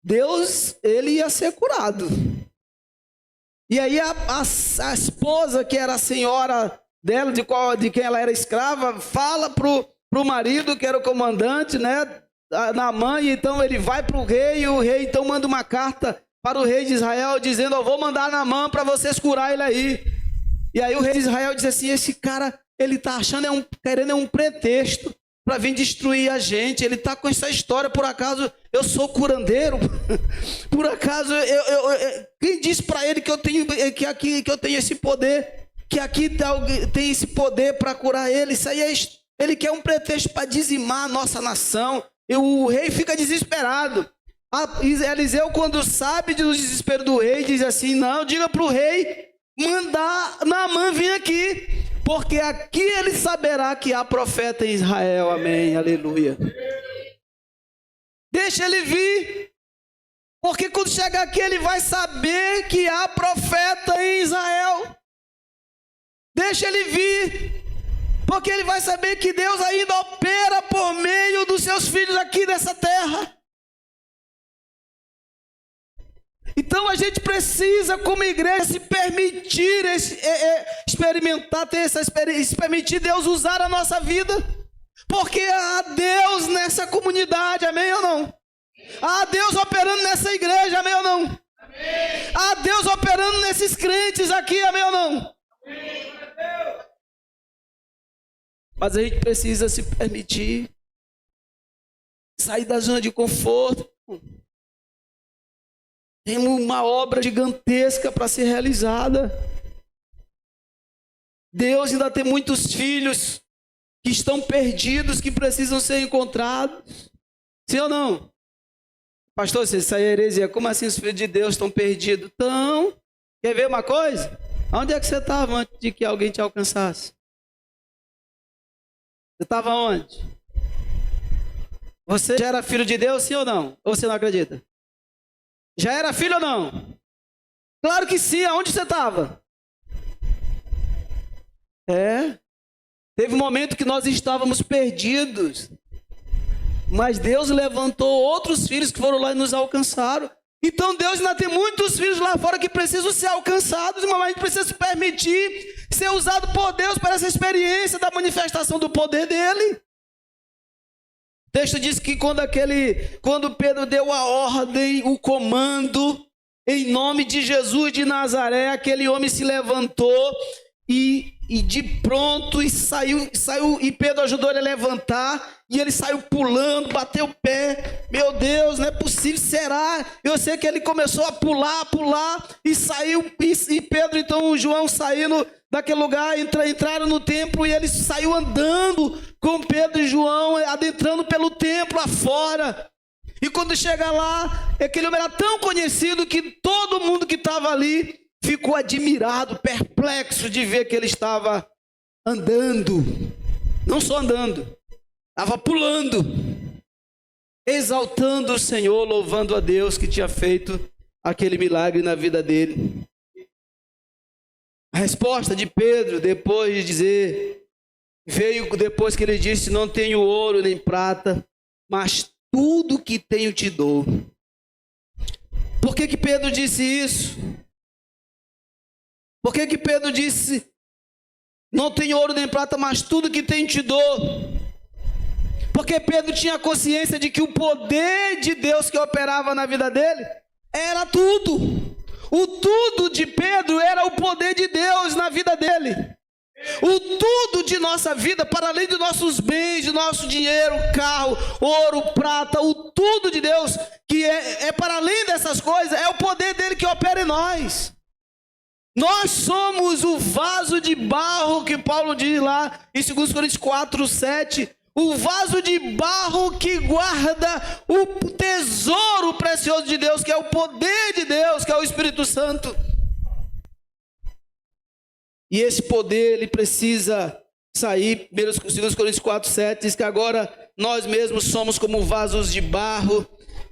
Deus, ele ia ser curado. E aí a esposa, que era a senhora dela, de quem ela era escrava, fala pro marido, que era o comandante, né, Naamã, e então ele vai para o rei, e o rei então manda uma carta para o rei de Israel, dizendo: eu vou mandar Naamã para vocês curar ele aí. E aí o rei de Israel diz assim: esse cara, ele está achando, querendo um pretexto para vir destruir a gente. Ele está com essa história, por acaso eu sou curandeiro? Por acaso quem disse para ele que eu tenho esse poder, que aqui tem esse poder para curar ele? Isso aí ele quer um pretexto para dizimar a nossa nação. E o rei fica desesperado. Eliseu, quando sabe do desespero do rei, diz assim: não, diga para o rei mandar Naamã vir aqui, porque aqui ele saberá que há profeta em Israel. Amém, aleluia. Deixa ele vir, porque quando chegar aqui ele vai saber que há profeta em Israel. Deixa ele vir, porque ele vai saber que Deus ainda opera por meio dos seus filhos aqui nessa terra. Então a gente precisa, como igreja, se permitir experimentar, se permitir Deus usar a nossa vida, porque há Deus nessa comunidade, amém ou não? Há Deus operando nessa igreja, amém ou não? Amém. Há Deus operando nesses crentes aqui, amém ou não? Amém. Mas a gente precisa se permitir sair da zona de conforto. Temos uma obra gigantesca para ser realizada. Deus ainda tem muitos filhos que estão perdidos, que precisam ser encontrados. Sim ou não? Pastor, isso aí é heresia. Como assim os filhos de Deus estão perdidos? Então, quer ver uma coisa? Onde é que você estava antes de que alguém te alcançasse? Você estava onde? Você já era filho de Deus, sim ou não? Ou você não acredita? Já era filho ou não? Claro que sim. Aonde você estava? Teve um momento que nós estávamos perdidos, mas Deus levantou outros filhos que foram lá e nos alcançaram. Então Deus ainda tem muitos filhos lá fora que precisam ser alcançados, mas a gente precisa se permitir ser usado por Deus para essa experiência da manifestação do poder dele. O texto diz que quando Pedro deu a ordem, o comando, em nome de Jesus de Nazaré, aquele homem se levantou e de pronto saiu, e Pedro ajudou ele a levantar, e ele saiu pulando, bateu o pé. Meu Deus, não é possível, será? Eu sei que ele começou a pular, e saiu, e Pedro, então o João saindo daquele lugar, entraram no templo, e ele saiu andando com Pedro e João, adentrando pelo templo afora. E quando chega lá, aquele homem era tão conhecido que todo mundo que estava ali ficou admirado, perplexo de ver que ele estava andando. Não só andando, estava pulando, exaltando o Senhor, louvando a Deus que tinha feito aquele milagre na vida dele. A resposta de Pedro, depois de dizer, veio depois que ele disse: não tenho ouro nem prata, mas tudo que tenho te dou. Por que Pedro disse isso? Por que Pedro disse: não tenho ouro nem prata, mas tudo que tenho te dou? Porque Pedro tinha consciência de que o poder de Deus que operava na vida dele era tudo. O tudo de Pedro era o poder de Deus na vida dele. O tudo de nossa vida, para além de nossos bens, de nosso dinheiro, carro, ouro, prata, o tudo de Deus, que é para além dessas coisas, é o poder dele que opera em nós. Nós somos o vaso de barro, que Paulo diz lá em 2 Coríntios 4, 7, o vaso de barro que guarda o tesouro precioso de Deus, que é o poder de Deus, que é o Espírito Santo. E esse poder, ele precisa sair. 2 Coríntios 4:7 diz que agora nós mesmos somos como vasos de barro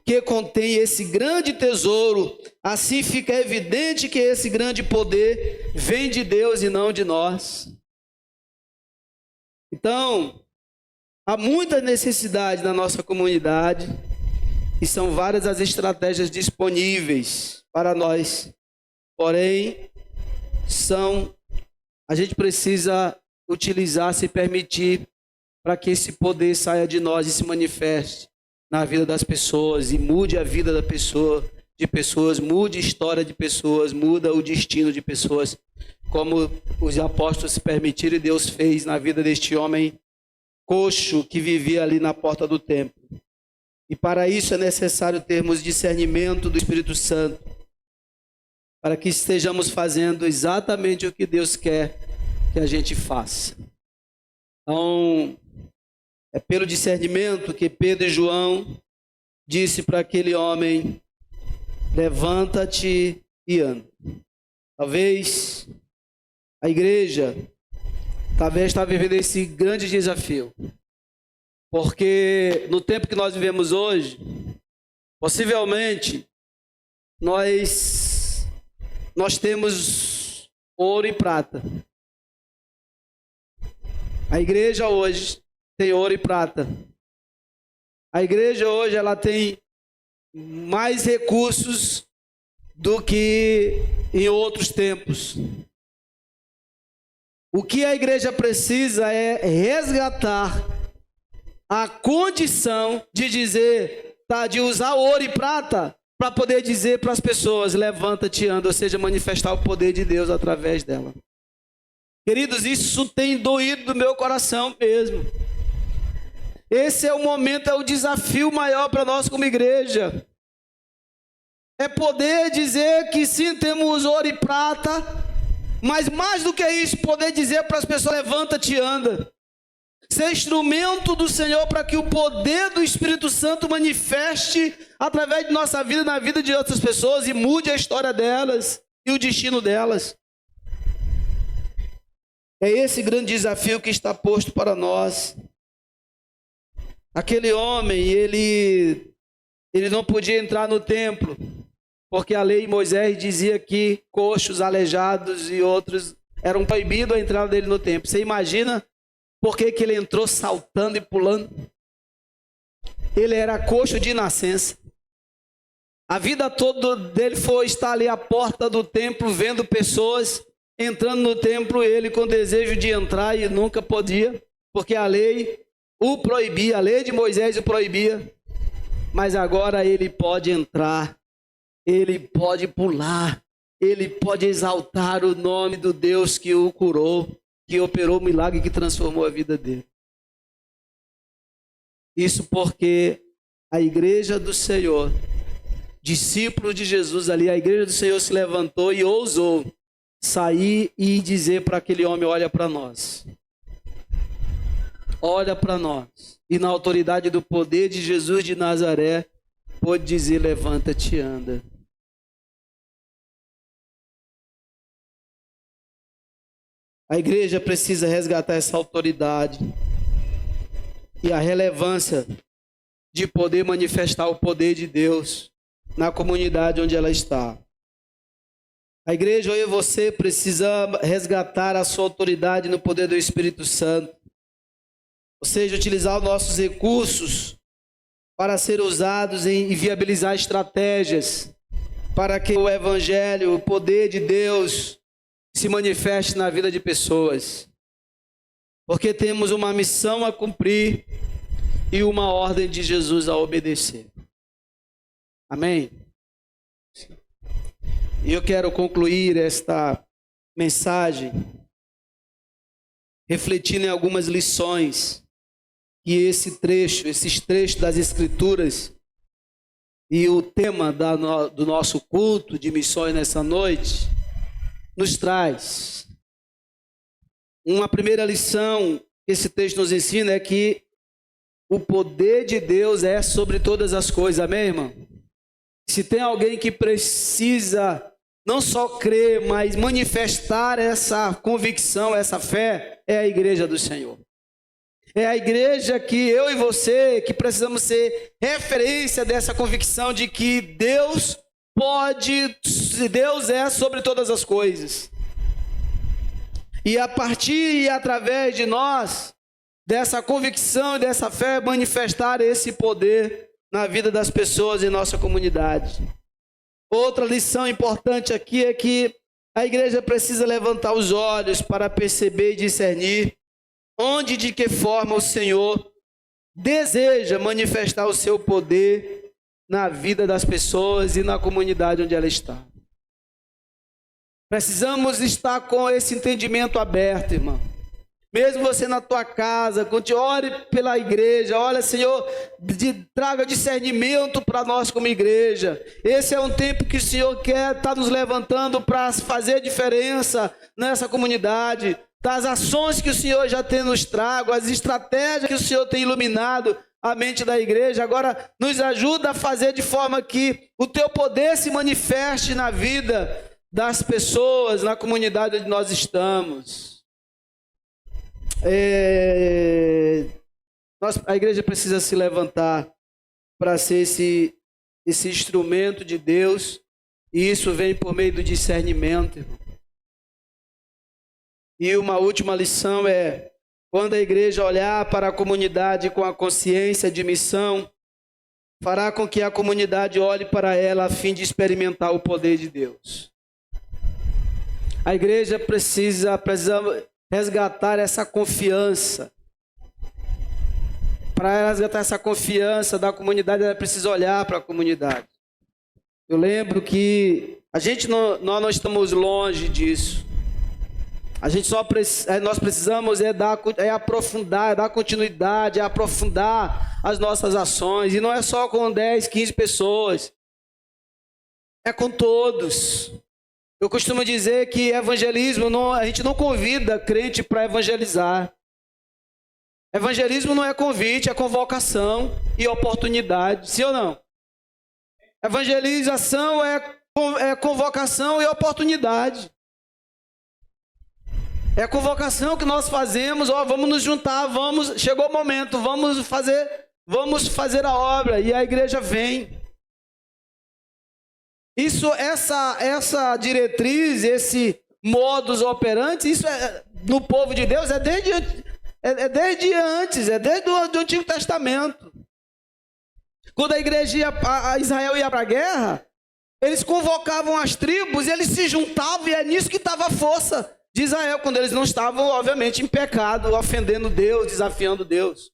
que contém esse grande tesouro. Assim fica evidente que esse grande poder vem de Deus e não de nós. Então, há muita necessidade na nossa comunidade e são várias as estratégias disponíveis para nós. Porém, a gente precisa utilizar, se permitir, para que esse poder saia de nós e se manifeste na vida das pessoas e mude a vida de pessoas, mude a história de pessoas, muda o destino de pessoas, como os apóstolos se permitiram e Deus fez na vida deste homem coxo que vivia ali na porta do templo. E para isso é necessário termos discernimento do Espírito Santo, para que estejamos fazendo exatamente o que Deus quer que a gente faça. Então, é pelo discernimento que Pedro e João disse para aquele homem: levanta-te e anda. Talvez a igreja está vivendo esse grande desafio, porque no tempo que nós vivemos hoje, possivelmente nós temos ouro e prata. A igreja hoje tem ouro e prata. A igreja hoje ela tem mais recursos do que em outros tempos. O que a igreja precisa é resgatar a condição de dizer, de usar ouro e prata para poder dizer para as pessoas: levanta-te e anda, ou seja, manifestar o poder de Deus através dela. Queridos, isso tem doído do meu coração mesmo. Esse é o momento, é o desafio maior para nós como igreja. É poder dizer que sim, temos ouro e prata, mas mais do que isso, poder dizer para as pessoas: levanta-te e anda. Ser instrumento do Senhor para que o poder do Espírito Santo manifeste através de nossa vida, na vida de outras pessoas, e mude a história delas e o destino delas. É esse grande desafio que está posto para nós. Aquele homem, ele não podia entrar no templo, porque a lei de Moisés dizia que coxos, aleijados e outros eram proibidos a entrada dele no templo. Você imagina por que ele entrou saltando e pulando? Ele era coxo de nascença. A vida toda dele foi estar ali à porta do templo, vendo pessoas entrando no templo, ele com desejo de entrar e nunca podia, porque a lei o proibia, a lei de Moisés o proibia. Mas agora ele pode entrar, ele pode pular, ele pode exaltar o nome do Deus que o curou, que operou o milagre que transformou a vida dele. Isso porque a igreja do Senhor, discípulos de Jesus ali, a igreja do Senhor se levantou e ousou sair e dizer para aquele homem: olha para nós. Olha para nós. E na autoridade do poder de Jesus de Nazaré, pôde dizer: levanta-te e anda. A igreja precisa resgatar essa autoridade e a relevância de poder manifestar o poder de Deus na comunidade onde ela está. A igreja, eu e você, precisa resgatar a sua autoridade no poder do Espírito Santo. Ou seja, utilizar os nossos recursos para ser usados em viabilizar estratégias para que o Evangelho, o poder de Deus, se manifeste na vida de pessoas. Porque temos uma missão a cumprir e uma ordem de Jesus a obedecer. Amém? E eu quero concluir esta mensagem refletindo em algumas lições que esses trechos das Escrituras e o tema do nosso culto de missões nessa noite nos traz. Uma primeira lição que esse texto nos ensina é que o poder de Deus é sobre todas as coisas, amém, irmão? Se tem alguém que precisa não só crer, mas manifestar essa convicção, essa fé, é a igreja do Senhor. É a igreja que eu e você, que precisamos ser referência dessa convicção de que Deus é sobre todas as coisas. E a partir e através de nós, dessa convicção e dessa fé, manifestar esse poder na vida das pessoas em nossa comunidade. Outra lição importante aqui é que a igreja precisa levantar os olhos para perceber e discernir onde e de que forma o Senhor deseja manifestar o seu poder na vida das pessoas e na comunidade onde ela está. Precisamos estar com esse entendimento aberto, irmão. Mesmo você na tua casa, quando te ore pela igreja, olha, Senhor, traga discernimento para nós como igreja. Esse é um tempo que o Senhor quer estar nos levantando para fazer diferença nessa comunidade, das ações que o Senhor já tem nos trago, as estratégias que o Senhor tem iluminado a mente da igreja. Agora, nos ajuda a fazer de forma que o teu poder se manifeste na vida das pessoas, na comunidade onde nós estamos. A igreja precisa se levantar para ser esse instrumento de Deus, e isso vem por meio do discernimento, irmão. E uma última lição é: quando a igreja olhar para a comunidade com a consciência de missão, fará com que a comunidade olhe para ela a fim de experimentar o poder de Deus. A igreja precisa resgatar essa confiança. Para resgatar essa confiança da comunidade, ela precisa olhar para a comunidade. Eu lembro que nós não estamos longe disso. Nós precisamos aprofundar, dar continuidade, aprofundar as nossas ações. E não é só com 10, 15 pessoas. É com todos. Eu costumo dizer que evangelismo, a gente não convida crente para evangelizar. Evangelismo não é convite, é convocação e oportunidade. Sim ou não? Evangelização é convocação e oportunidade. É a convocação que nós fazemos, vamos nos juntar, chegou o momento, vamos fazer a obra, e a igreja vem. Essa diretriz, esse modus operandi, isso no povo de Deus é desde antes, é desde o Antigo Testamento. Quando a igreja Israel ia para a guerra, eles convocavam as tribos, e eles se juntavam, e é nisso que estava a força de Israel, quando eles não estavam, obviamente, em pecado, ofendendo Deus, desafiando Deus.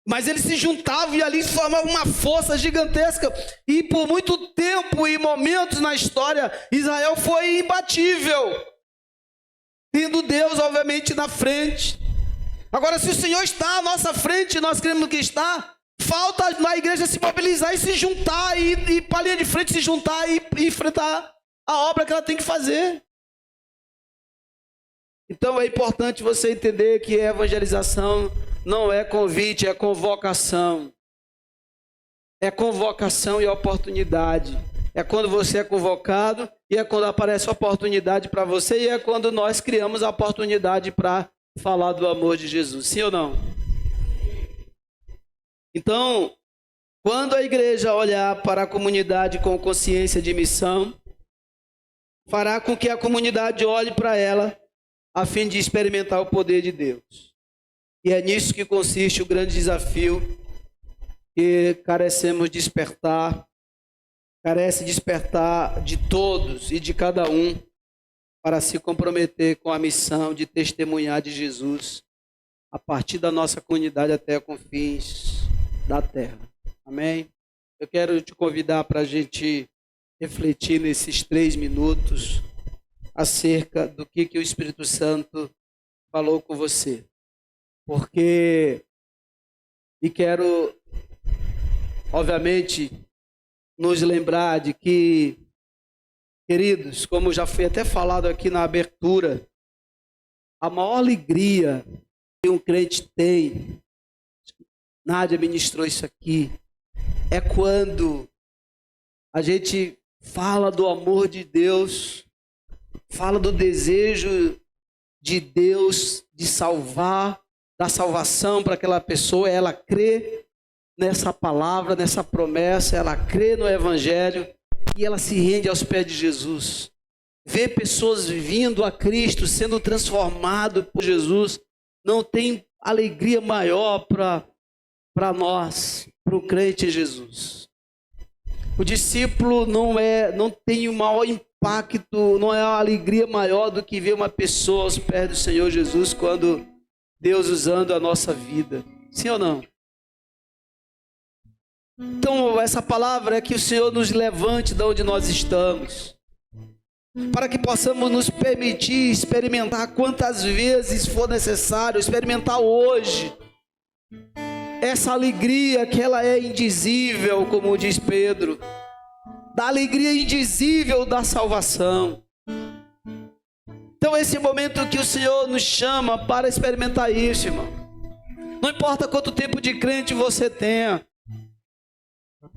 Mas eles se juntavam e ali formavam uma força gigantesca. E por muito tempo e momentos na história, Israel foi imbatível, tendo Deus, obviamente, na frente. Agora, se o Senhor está à nossa frente, nós cremos que está, falta na igreja se mobilizar e se juntar, e para a linha de frente se juntar e enfrentar a obra que ela tem que fazer. Então é importante você entender que a evangelização não é convite, é convocação. É convocação e oportunidade. É quando você é convocado, e é quando aparece a oportunidade para você, e é quando nós criamos a oportunidade para falar do amor de Jesus. Sim ou não? Então, quando a igreja olhar para a comunidade com consciência de missão, fará com que a comunidade olhe para ela a fim de experimentar o poder de Deus. E é nisso que consiste o grande desafio que carecemos despertar, carece despertar de todos e de cada um para se comprometer com a missão de testemunhar de Jesus a partir da nossa comunidade até os confins da terra. Amém? Eu quero te convidar para a gente refletir nesses 3 minutos acerca do que o Espírito Santo falou com você. E quero, obviamente, nos lembrar de que, queridos, como já foi até falado aqui na abertura, a maior alegria que um crente tem, Nádia ministrou isso aqui, é quando a gente fala do amor de Deus, fala do desejo de Deus de salvar, da salvação para aquela pessoa. Ela crê nessa palavra, nessa promessa, ela crê no Evangelho e ela se rende aos pés de Jesus. Ver pessoas vindo a Cristo, sendo transformado por Jesus, não tem alegria maior para nós, para o crente em Jesus. O discípulo não tem o maior impacto, não é uma alegria maior do que ver uma pessoa aos pés do Senhor Jesus quando Deus usando a nossa vida. Sim ou não? Então, essa palavra é que o Senhor nos levante de onde nós estamos, para que possamos nos permitir experimentar quantas vezes for necessário, experimentar hoje essa alegria que ela é indizível, como diz Pedro, da alegria indizível da salvação. Então esse momento que o Senhor nos chama para experimentar isso, irmão. Não importa quanto tempo de crente você tenha,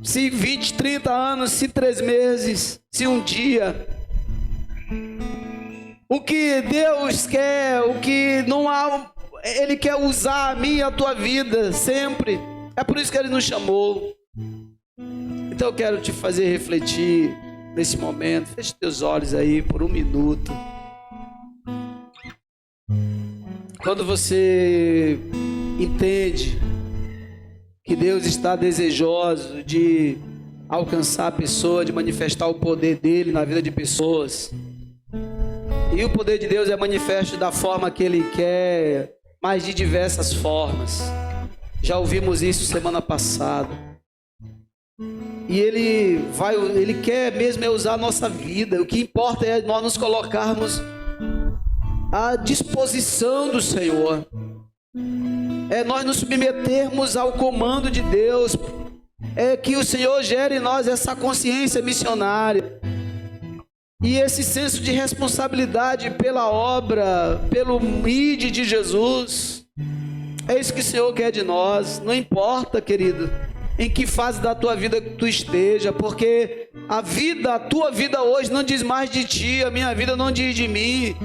se 20, 30 anos, se 3 meses, se um dia. O que Deus quer, o que não há, Ele quer usar a minha e a tua vida sempre. É por isso que Ele nos chamou. Então eu quero te fazer refletir nesse momento. Feche teus olhos aí por 1 minuto. Quando você entende que Deus está desejoso de alcançar a pessoa, de manifestar o poder dele na vida de pessoas, e o poder de Deus é manifesto da forma que Ele quer, mas de diversas formas. Já ouvimos isso semana passada. E Ele quer mesmo usar a nossa vida. O que importa é nós nos colocarmos à disposição do Senhor. É nós nos submetermos ao comando de Deus. É que o Senhor gere em nós essa consciência missionária e esse senso de responsabilidade pela obra, pelo ID de Jesus. É isso que o Senhor quer de nós. Não importa, querido, em que fase da tua vida tu esteja, porque a tua vida hoje não diz mais de ti, a minha vida não diz de mim.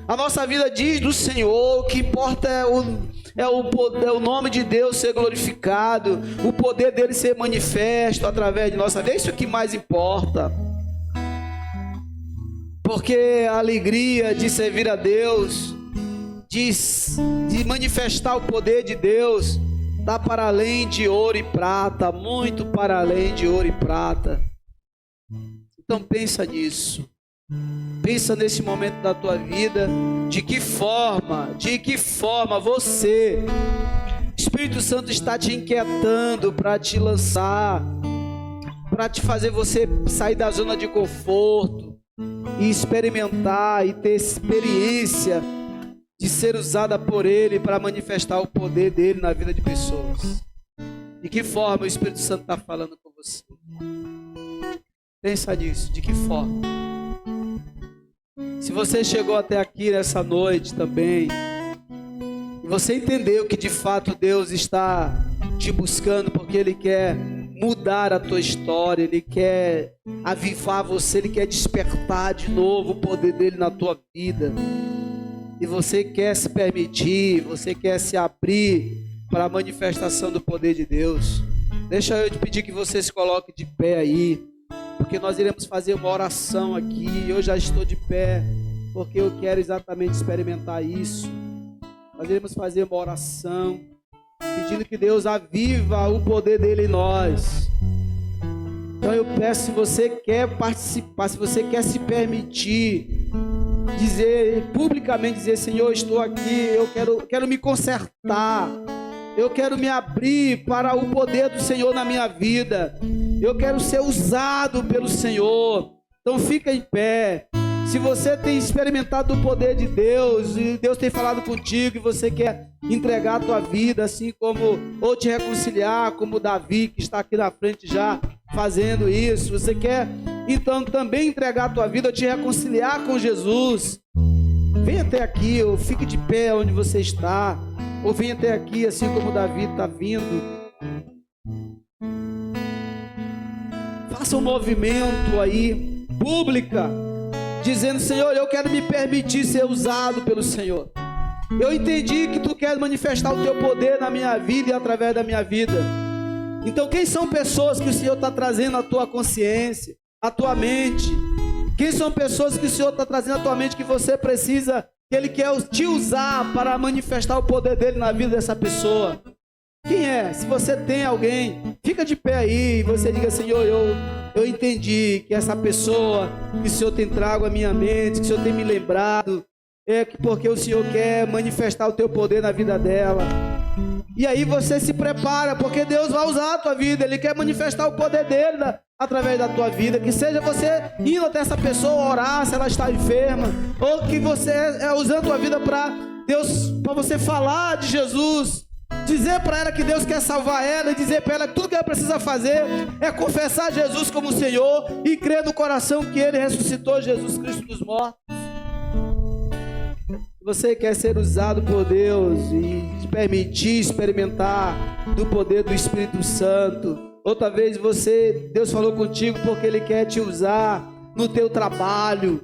A nossa vida diz do Senhor. O que importa é o nome de Deus ser glorificado, o poder dele ser manifesto através de nossa vida. É isso que mais importa. Porque a alegria de servir a Deus, de manifestar o poder de Deus, está para além de ouro e prata, muito para além de ouro e prata. Então pensa nisso. Pensa nesse momento da tua vida, de que forma você, Espírito Santo está te inquietando para te lançar, para te fazer você sair da zona de conforto e experimentar e ter experiência de ser usada por Ele para manifestar o poder dele na vida de pessoas. De que forma o Espírito Santo está falando com você? Pensa nisso, de que forma? Se você chegou até aqui nessa noite também, e você entendeu que de fato Deus está te buscando porque Ele quer mudar a tua história, Ele quer avivar você, Ele quer despertar de novo o poder dele na tua vida, e você quer se permitir, você quer se abrir para a manifestação do poder de Deus, deixa eu te pedir que você se coloque de pé aí, porque nós iremos fazer uma oração aqui. Eu já estou de pé porque eu quero exatamente experimentar isso. Nós iremos fazer uma oração pedindo que Deus aviva o poder dele em nós. Então eu peço, se você quer participar, se você quer se permitir publicamente dizer: Senhor, estou aqui, eu quero me consertar, eu quero me abrir para o poder do Senhor na minha vida, eu quero ser usado pelo Senhor. Então fica em pé. Se você tem experimentado o poder de Deus e Deus tem falado contigo e você quer entregar a tua vida, assim como, ou te reconciliar, como Davi, que está aqui na frente já fazendo isso, você quer então também entregar a tua vida, ou te reconciliar com Jesus, vem até aqui, ou fique de pé onde você está, ou vem até aqui, assim como Davi está vindo. Faça um movimento aí. pública, dizendo: Senhor, eu quero me permitir ser usado pelo Senhor. Eu entendi que tu queres manifestar o teu poder na minha vida e através da minha vida. Então, quem são pessoas que o Senhor está trazendo à tua consciência, à tua mente? Quem são pessoas que o Senhor está trazendo à tua mente que você precisa, que Ele quer te usar para manifestar o poder dEle na vida dessa pessoa? Quem é? Se você tem alguém, fica de pé aí e você diga: Senhor, eu entendi que essa pessoa que o Senhor tem trago à minha mente, que o Senhor tem me lembrado, porque o Senhor quer manifestar o teu poder na vida dela. E aí você se prepara, porque Deus vai usar a tua vida. Ele quer manifestar o poder dele através da tua vida. Que seja você indo até essa pessoa orar se ela está enferma, ou que você usando a tua vida para Deus, para você falar de Jesus, dizer para ela que Deus quer salvar ela, e dizer para ela que tudo que ela precisa fazer é confessar Jesus como Senhor e crer no coração que Ele ressuscitou Jesus Cristo dos mortos. Você quer ser usado por Deus e te permitir experimentar do poder do Espírito Santo. Outra vez Deus falou contigo porque Ele quer te usar no teu trabalho.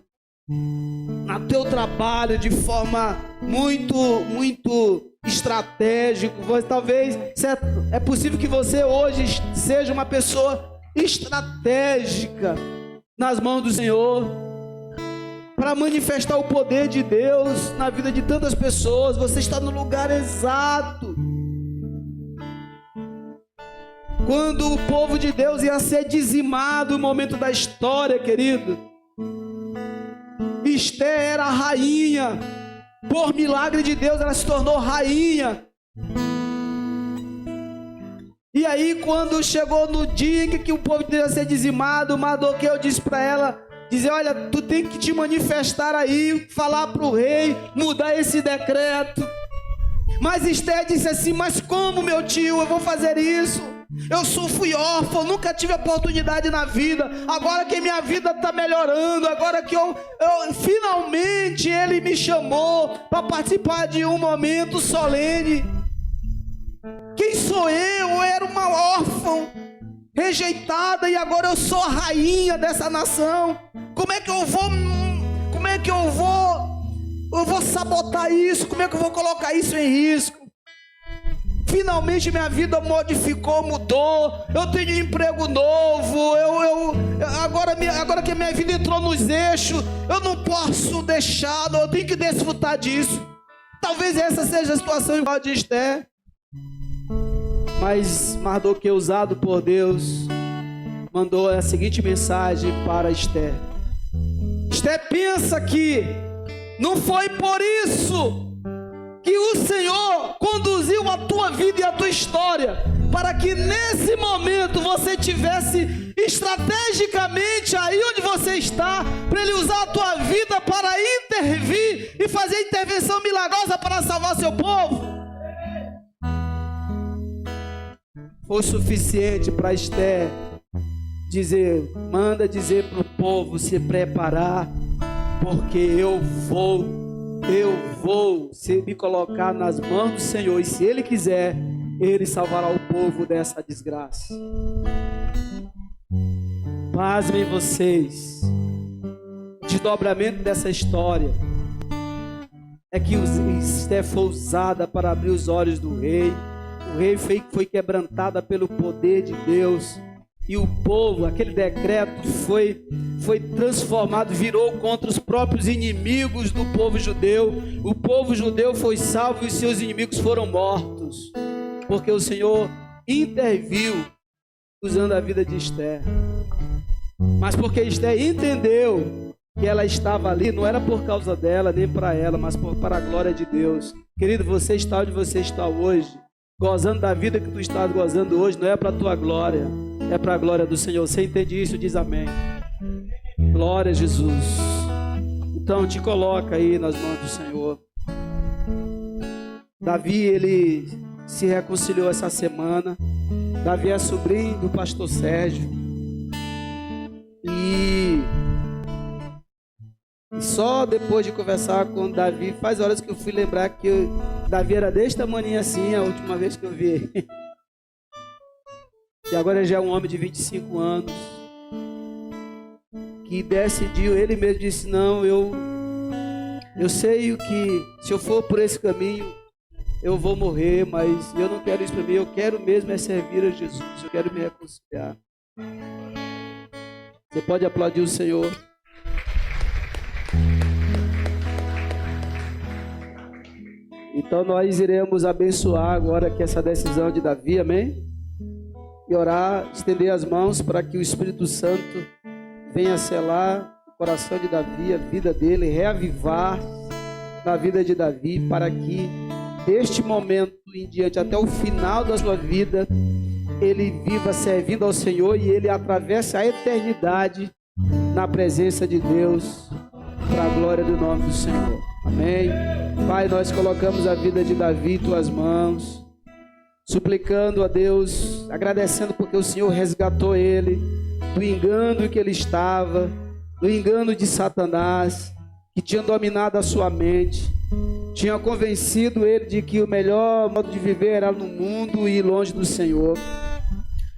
No teu trabalho de forma muito estratégica. Talvez é possível que você hoje seja uma pessoa estratégica nas mãos do Senhor, para manifestar o poder de Deus na vida de tantas pessoas. Você está no lugar exato. Quando o povo de Deus ia ser dizimado no momento da história, querido, Esté era a rainha. Por milagre de Deus ela se tornou rainha. E aí quando chegou no dia que o povo de Deus ia ser dizimado, Mardoqueu disse para ela, dizer: olha, tu tem que te manifestar aí, falar para o rei, mudar esse decreto. Mas Esté disse assim: mas como, meu tio, eu vou fazer isso? Fui órfão, nunca tive oportunidade na vida. Agora que minha vida está melhorando, agora que finalmente Ele me chamou para participar de um momento solene. Quem sou eu? Eu era uma órfã, rejeitada, e agora eu sou a rainha dessa nação. Como é que eu vou sabotar isso? Como é que eu vou colocar isso em risco? Finalmente minha vida mudou. Eu tenho um emprego novo. Agora que minha vida entrou nos eixos, eu não posso deixar. Eu tenho que desfrutar disso. Talvez essa seja a situação igual de Esté. Mas Mardoqueu, usado por Deus, mandou a seguinte mensagem para Esté: Esté, pensa que não foi por isso que o Senhor conduziu a tua vida e a tua história, para que nesse momento você tivesse estrategicamente aí onde você está, para Ele usar a tua vida para intervir e fazer intervenção milagrosa para salvar seu povo. Foi suficiente para Esté manda dizer para o povo se preparar, porque eu vou se me colocar nas mãos do Senhor, e se Ele quiser, Ele salvará o povo dessa desgraça. Pasmem vocês, o desdobramento dessa história é que Esté foi usada para abrir os olhos do rei. O rei foi quebrantada pelo poder de Deus, e o povo, aquele decreto foi transformado, virou contra os próprios inimigos do povo judeu. O povo judeu foi salvo e os seus inimigos foram mortos, porque o Senhor interviu usando a vida de Esté. Mas porque Esté entendeu que ela estava ali, não era por causa dela, nem para ela, mas para a glória de Deus. Querido, você está onde você está hoje, gozando da vida que tu estás gozando hoje, não é para a tua glória, é para a glória do Senhor. Você entende isso? Diz amém. Glória a Jesus. Então te coloca aí nas mãos do Senhor. Davi, ele se reconciliou essa semana. Davi é sobrinho do pastor Sérgio. E só depois de conversar com Davi, faz horas que eu fui lembrar que Davi era desse tamanho assim, a última vez que eu vi ele. E agora ele já é um homem de 25 anos, que decidiu, ele mesmo disse, não, eu sei que se eu for por esse caminho, eu vou morrer, mas eu não quero isso para mim, eu quero mesmo é servir a Jesus, eu quero me reconciliar. Você pode aplaudir o Senhor. Então nós iremos abençoar agora aqui essa decisão de Davi, amém? E orar, estender as mãos para que o Espírito Santo venha selar o coração de Davi, a vida dele, reavivar na vida de Davi, para que deste momento em diante, até o final da sua vida, ele viva servindo ao Senhor e ele atravesse a eternidade na presença de Deus, para a glória do nome do Senhor. Amém? Pai, nós colocamos a vida de Davi em tuas mãos, suplicando a Deus, agradecendo porque o Senhor resgatou ele do engano que ele estava, do engano de Satanás, que tinha dominado a sua mente, tinha convencido ele de que o melhor modo de viver era no mundo e longe do Senhor.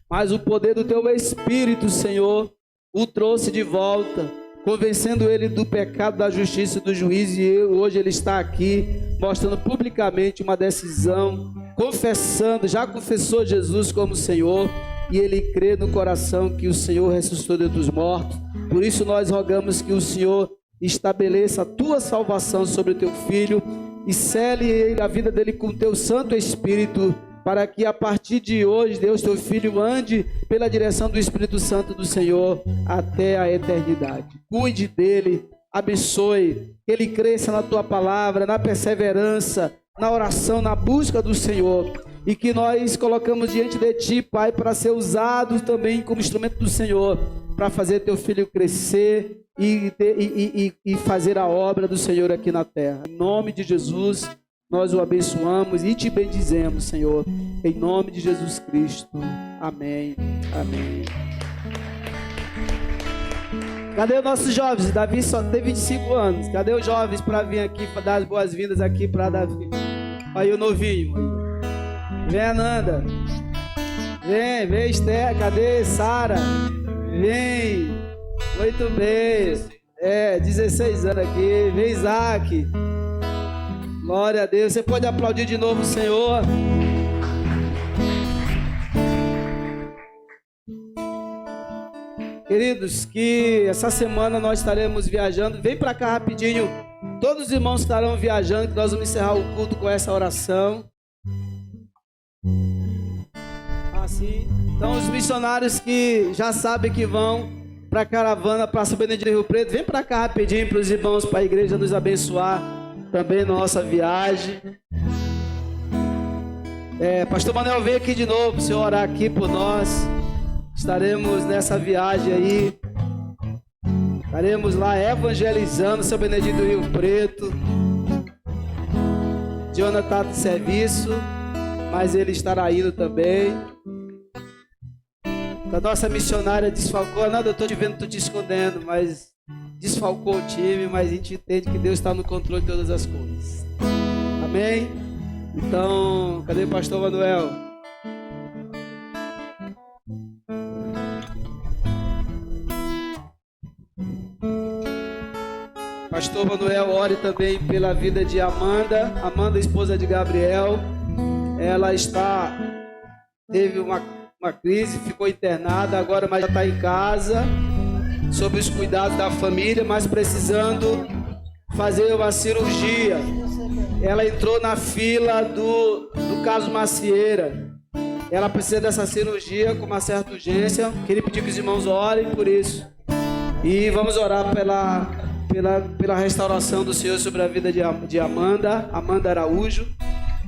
Mas o poder do teu Espírito, Senhor, o trouxe de volta, convencendo ele do pecado, da justiça e do juízo, e hoje ele está aqui mostrando publicamente uma decisão, confessando, já confessou Jesus como Senhor, e ele crê no coração que o Senhor ressuscitou dentre os mortos. Por isso nós rogamos que o Senhor estabeleça a tua salvação sobre o teu filho e cele a vida dele com o teu Santo Espírito, para que a partir de hoje, Deus, teu filho ande pela direção do Espírito Santo do Senhor até a eternidade. Cuide dele, abençoe, que ele cresça na tua palavra, na perseverança, na oração, na busca do Senhor, e que nós colocamos diante de ti, Pai, para ser usado também como instrumento do Senhor, para fazer teu filho crescer e fazer a obra do Senhor aqui na terra. Em nome de Jesus, nós o abençoamos e te bendizemos, Senhor, em nome de Jesus Cristo. Amém. Amém. Cadê os nossos jovens? Davi só tem 25 anos. Cadê os jovens para vir aqui, para dar as boas-vindas aqui para Davi? Aí o novinho. Vem, Ananda. Vem, Esther. Cadê Sara? Vem. Muito bem. 16 anos aqui. Vem, Isaac. Glória a Deus. Você pode aplaudir de novo o Senhor. Queridos, que essa semana nós estaremos viajando. Vem para cá rapidinho. Todos os irmãos estarão viajando, que nós vamos encerrar o culto com essa oração. Assim. Então os missionários que já sabem que vão para a caravana Praça Benedito Rio Preto, vem para cá rapidinho para os irmãos, para a igreja nos abençoar também na nossa viagem. Pastor Manuel, vem aqui de novo para o senhor orar aqui por nós. Estaremos nessa viagem aí. Estaremos lá evangelizando São Benedito do Rio Preto. Jonathan está de serviço, mas ele estará indo também. A nossa missionária desfalcou. Nada, eu estou te vendo, estou te escondendo, mas desfalcou o time, mas a gente entende que Deus está no controle de todas as coisas. Amém? Então, cadê o pastor Manuel? Pastor Manuel, ore também pela vida de Amanda. Amanda, esposa de Gabriel. Ela teve uma crise, ficou internada agora, mas já está em casa, sob os cuidados da família, mas precisando fazer uma cirurgia. Ela entrou na fila do caso Macieira. Ela precisa dessa cirurgia com uma certa urgência. Queria pedir que os irmãos orem por isso. E vamos orar pela restauração do Senhor sobre a vida de Amanda Araújo.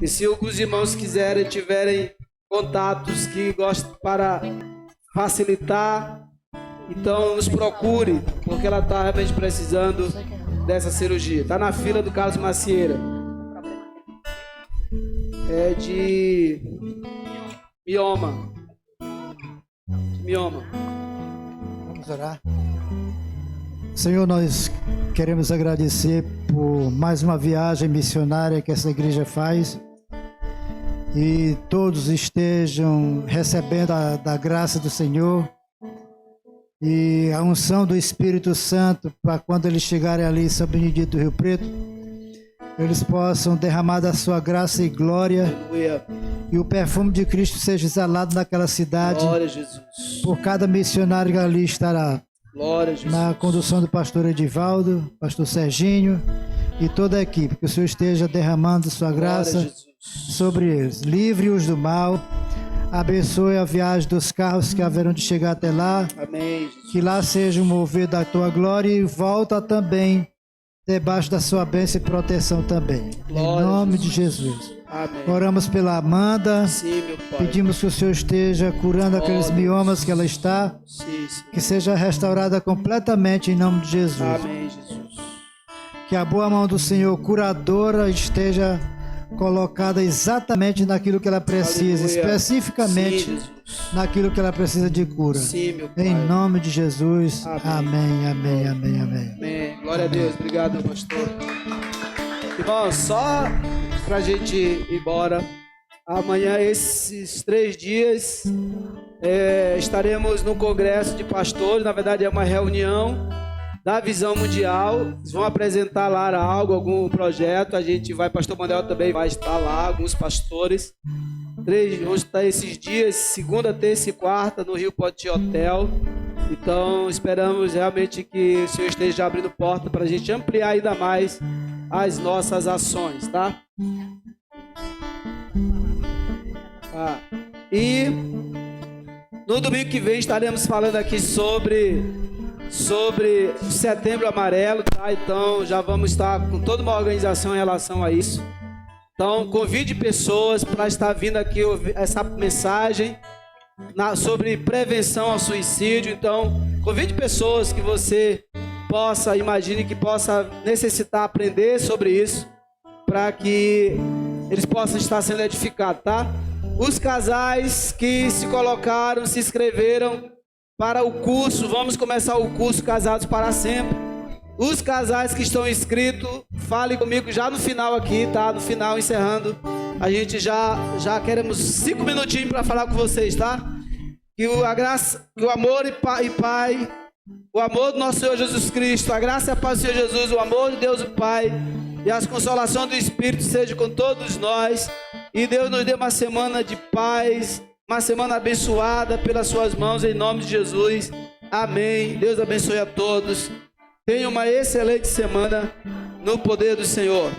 E se alguns irmãos tiverem contatos que gostam para facilitar, então nos procure, porque ela está realmente precisando dessa cirurgia. Está na fila do caso Macieira. É de mioma.
Vamos orar. Senhor, nós queremos agradecer por mais uma viagem missionária que essa igreja faz, e todos estejam recebendo da graça do Senhor, e a unção do Espírito Santo para quando eles chegarem ali em São Benedito do Rio Preto, eles possam derramar da sua graça e glória.
Aleluia.
E o perfume de Cristo seja exalado naquela cidade.
Glória a Jesus.
Por cada missionário que ali estará.
Glória a Jesus.
Na condução do pastor Edivaldo, pastor Serginho e toda a equipe. Que o Senhor esteja derramando sua graça sobre eles. Livre-os do mal. Abençoe a viagem dos carros que haverão de chegar até lá.
Amém, Jesus.
Que lá seja um mover da tua glória e volta também debaixo da sua bênção e proteção também.
Glória,
em nome de Jesus.
Amém.
Oramos pela Amanda.
Sim, meu Pai.
Pedimos que o Senhor esteja curando aqueles miomas que ela está.
Sim, sim.
Que seja restaurada completamente em nome de Jesus.
Amém, Jesus.
Que a boa mão do Senhor curadora esteja colocada exatamente naquilo que ela precisa,
Aleluia.
especificamente
Sim, Jesus.
naquilo que ela precisa de cura.
Sim, meu Pai.
Em nome de Jesus.
Amém.
Amém, amém, amém, amém.
Amém. Glória a Deus. Obrigado, pastor. Irmão, só pra gente ir embora. Amanhã, esses 3 dias, estaremos no Congresso de Pastores. Na verdade, é uma reunião da Visão Mundial. Eles vão apresentar lá algum projeto. A gente vai, pastor Manuel também vai estar lá, alguns pastores. Vamos estar esses dias, segunda, terça e quarta, no Rio Poti Hotel. Então, esperamos realmente que o Senhor esteja abrindo porta para a gente ampliar ainda mais as nossas ações, tá? E no domingo que vem estaremos falando aqui sobre Setembro Amarelo, tá? Então já vamos estar com toda uma organização em relação a isso. Então convide pessoas para estar vindo aqui ouvir essa mensagem sobre prevenção ao suicídio. Então convide pessoas que você imagine que possa necessitar aprender sobre isso, para que eles possam estar sendo edificados, tá? Os casais que se colocaram, se inscreveram para o curso, vamos começar o curso Casados para Sempre. Os casais que estão inscritos, fale comigo já no final aqui, tá? No final, encerrando, a gente já queremos 5 minutinhos para falar com vocês, tá? Que a graça, que o amor e Pai, o amor do nosso Senhor Jesus Cristo, a graça e a paz do Senhor Jesus, o amor de Deus o Pai e as consolações do Espírito seja com todos nós. E Deus nos dê uma semana de paz, uma semana abençoada pelas suas mãos, em nome de Jesus. Amém. Deus abençoe a todos. Tenha uma excelente semana no poder do Senhor.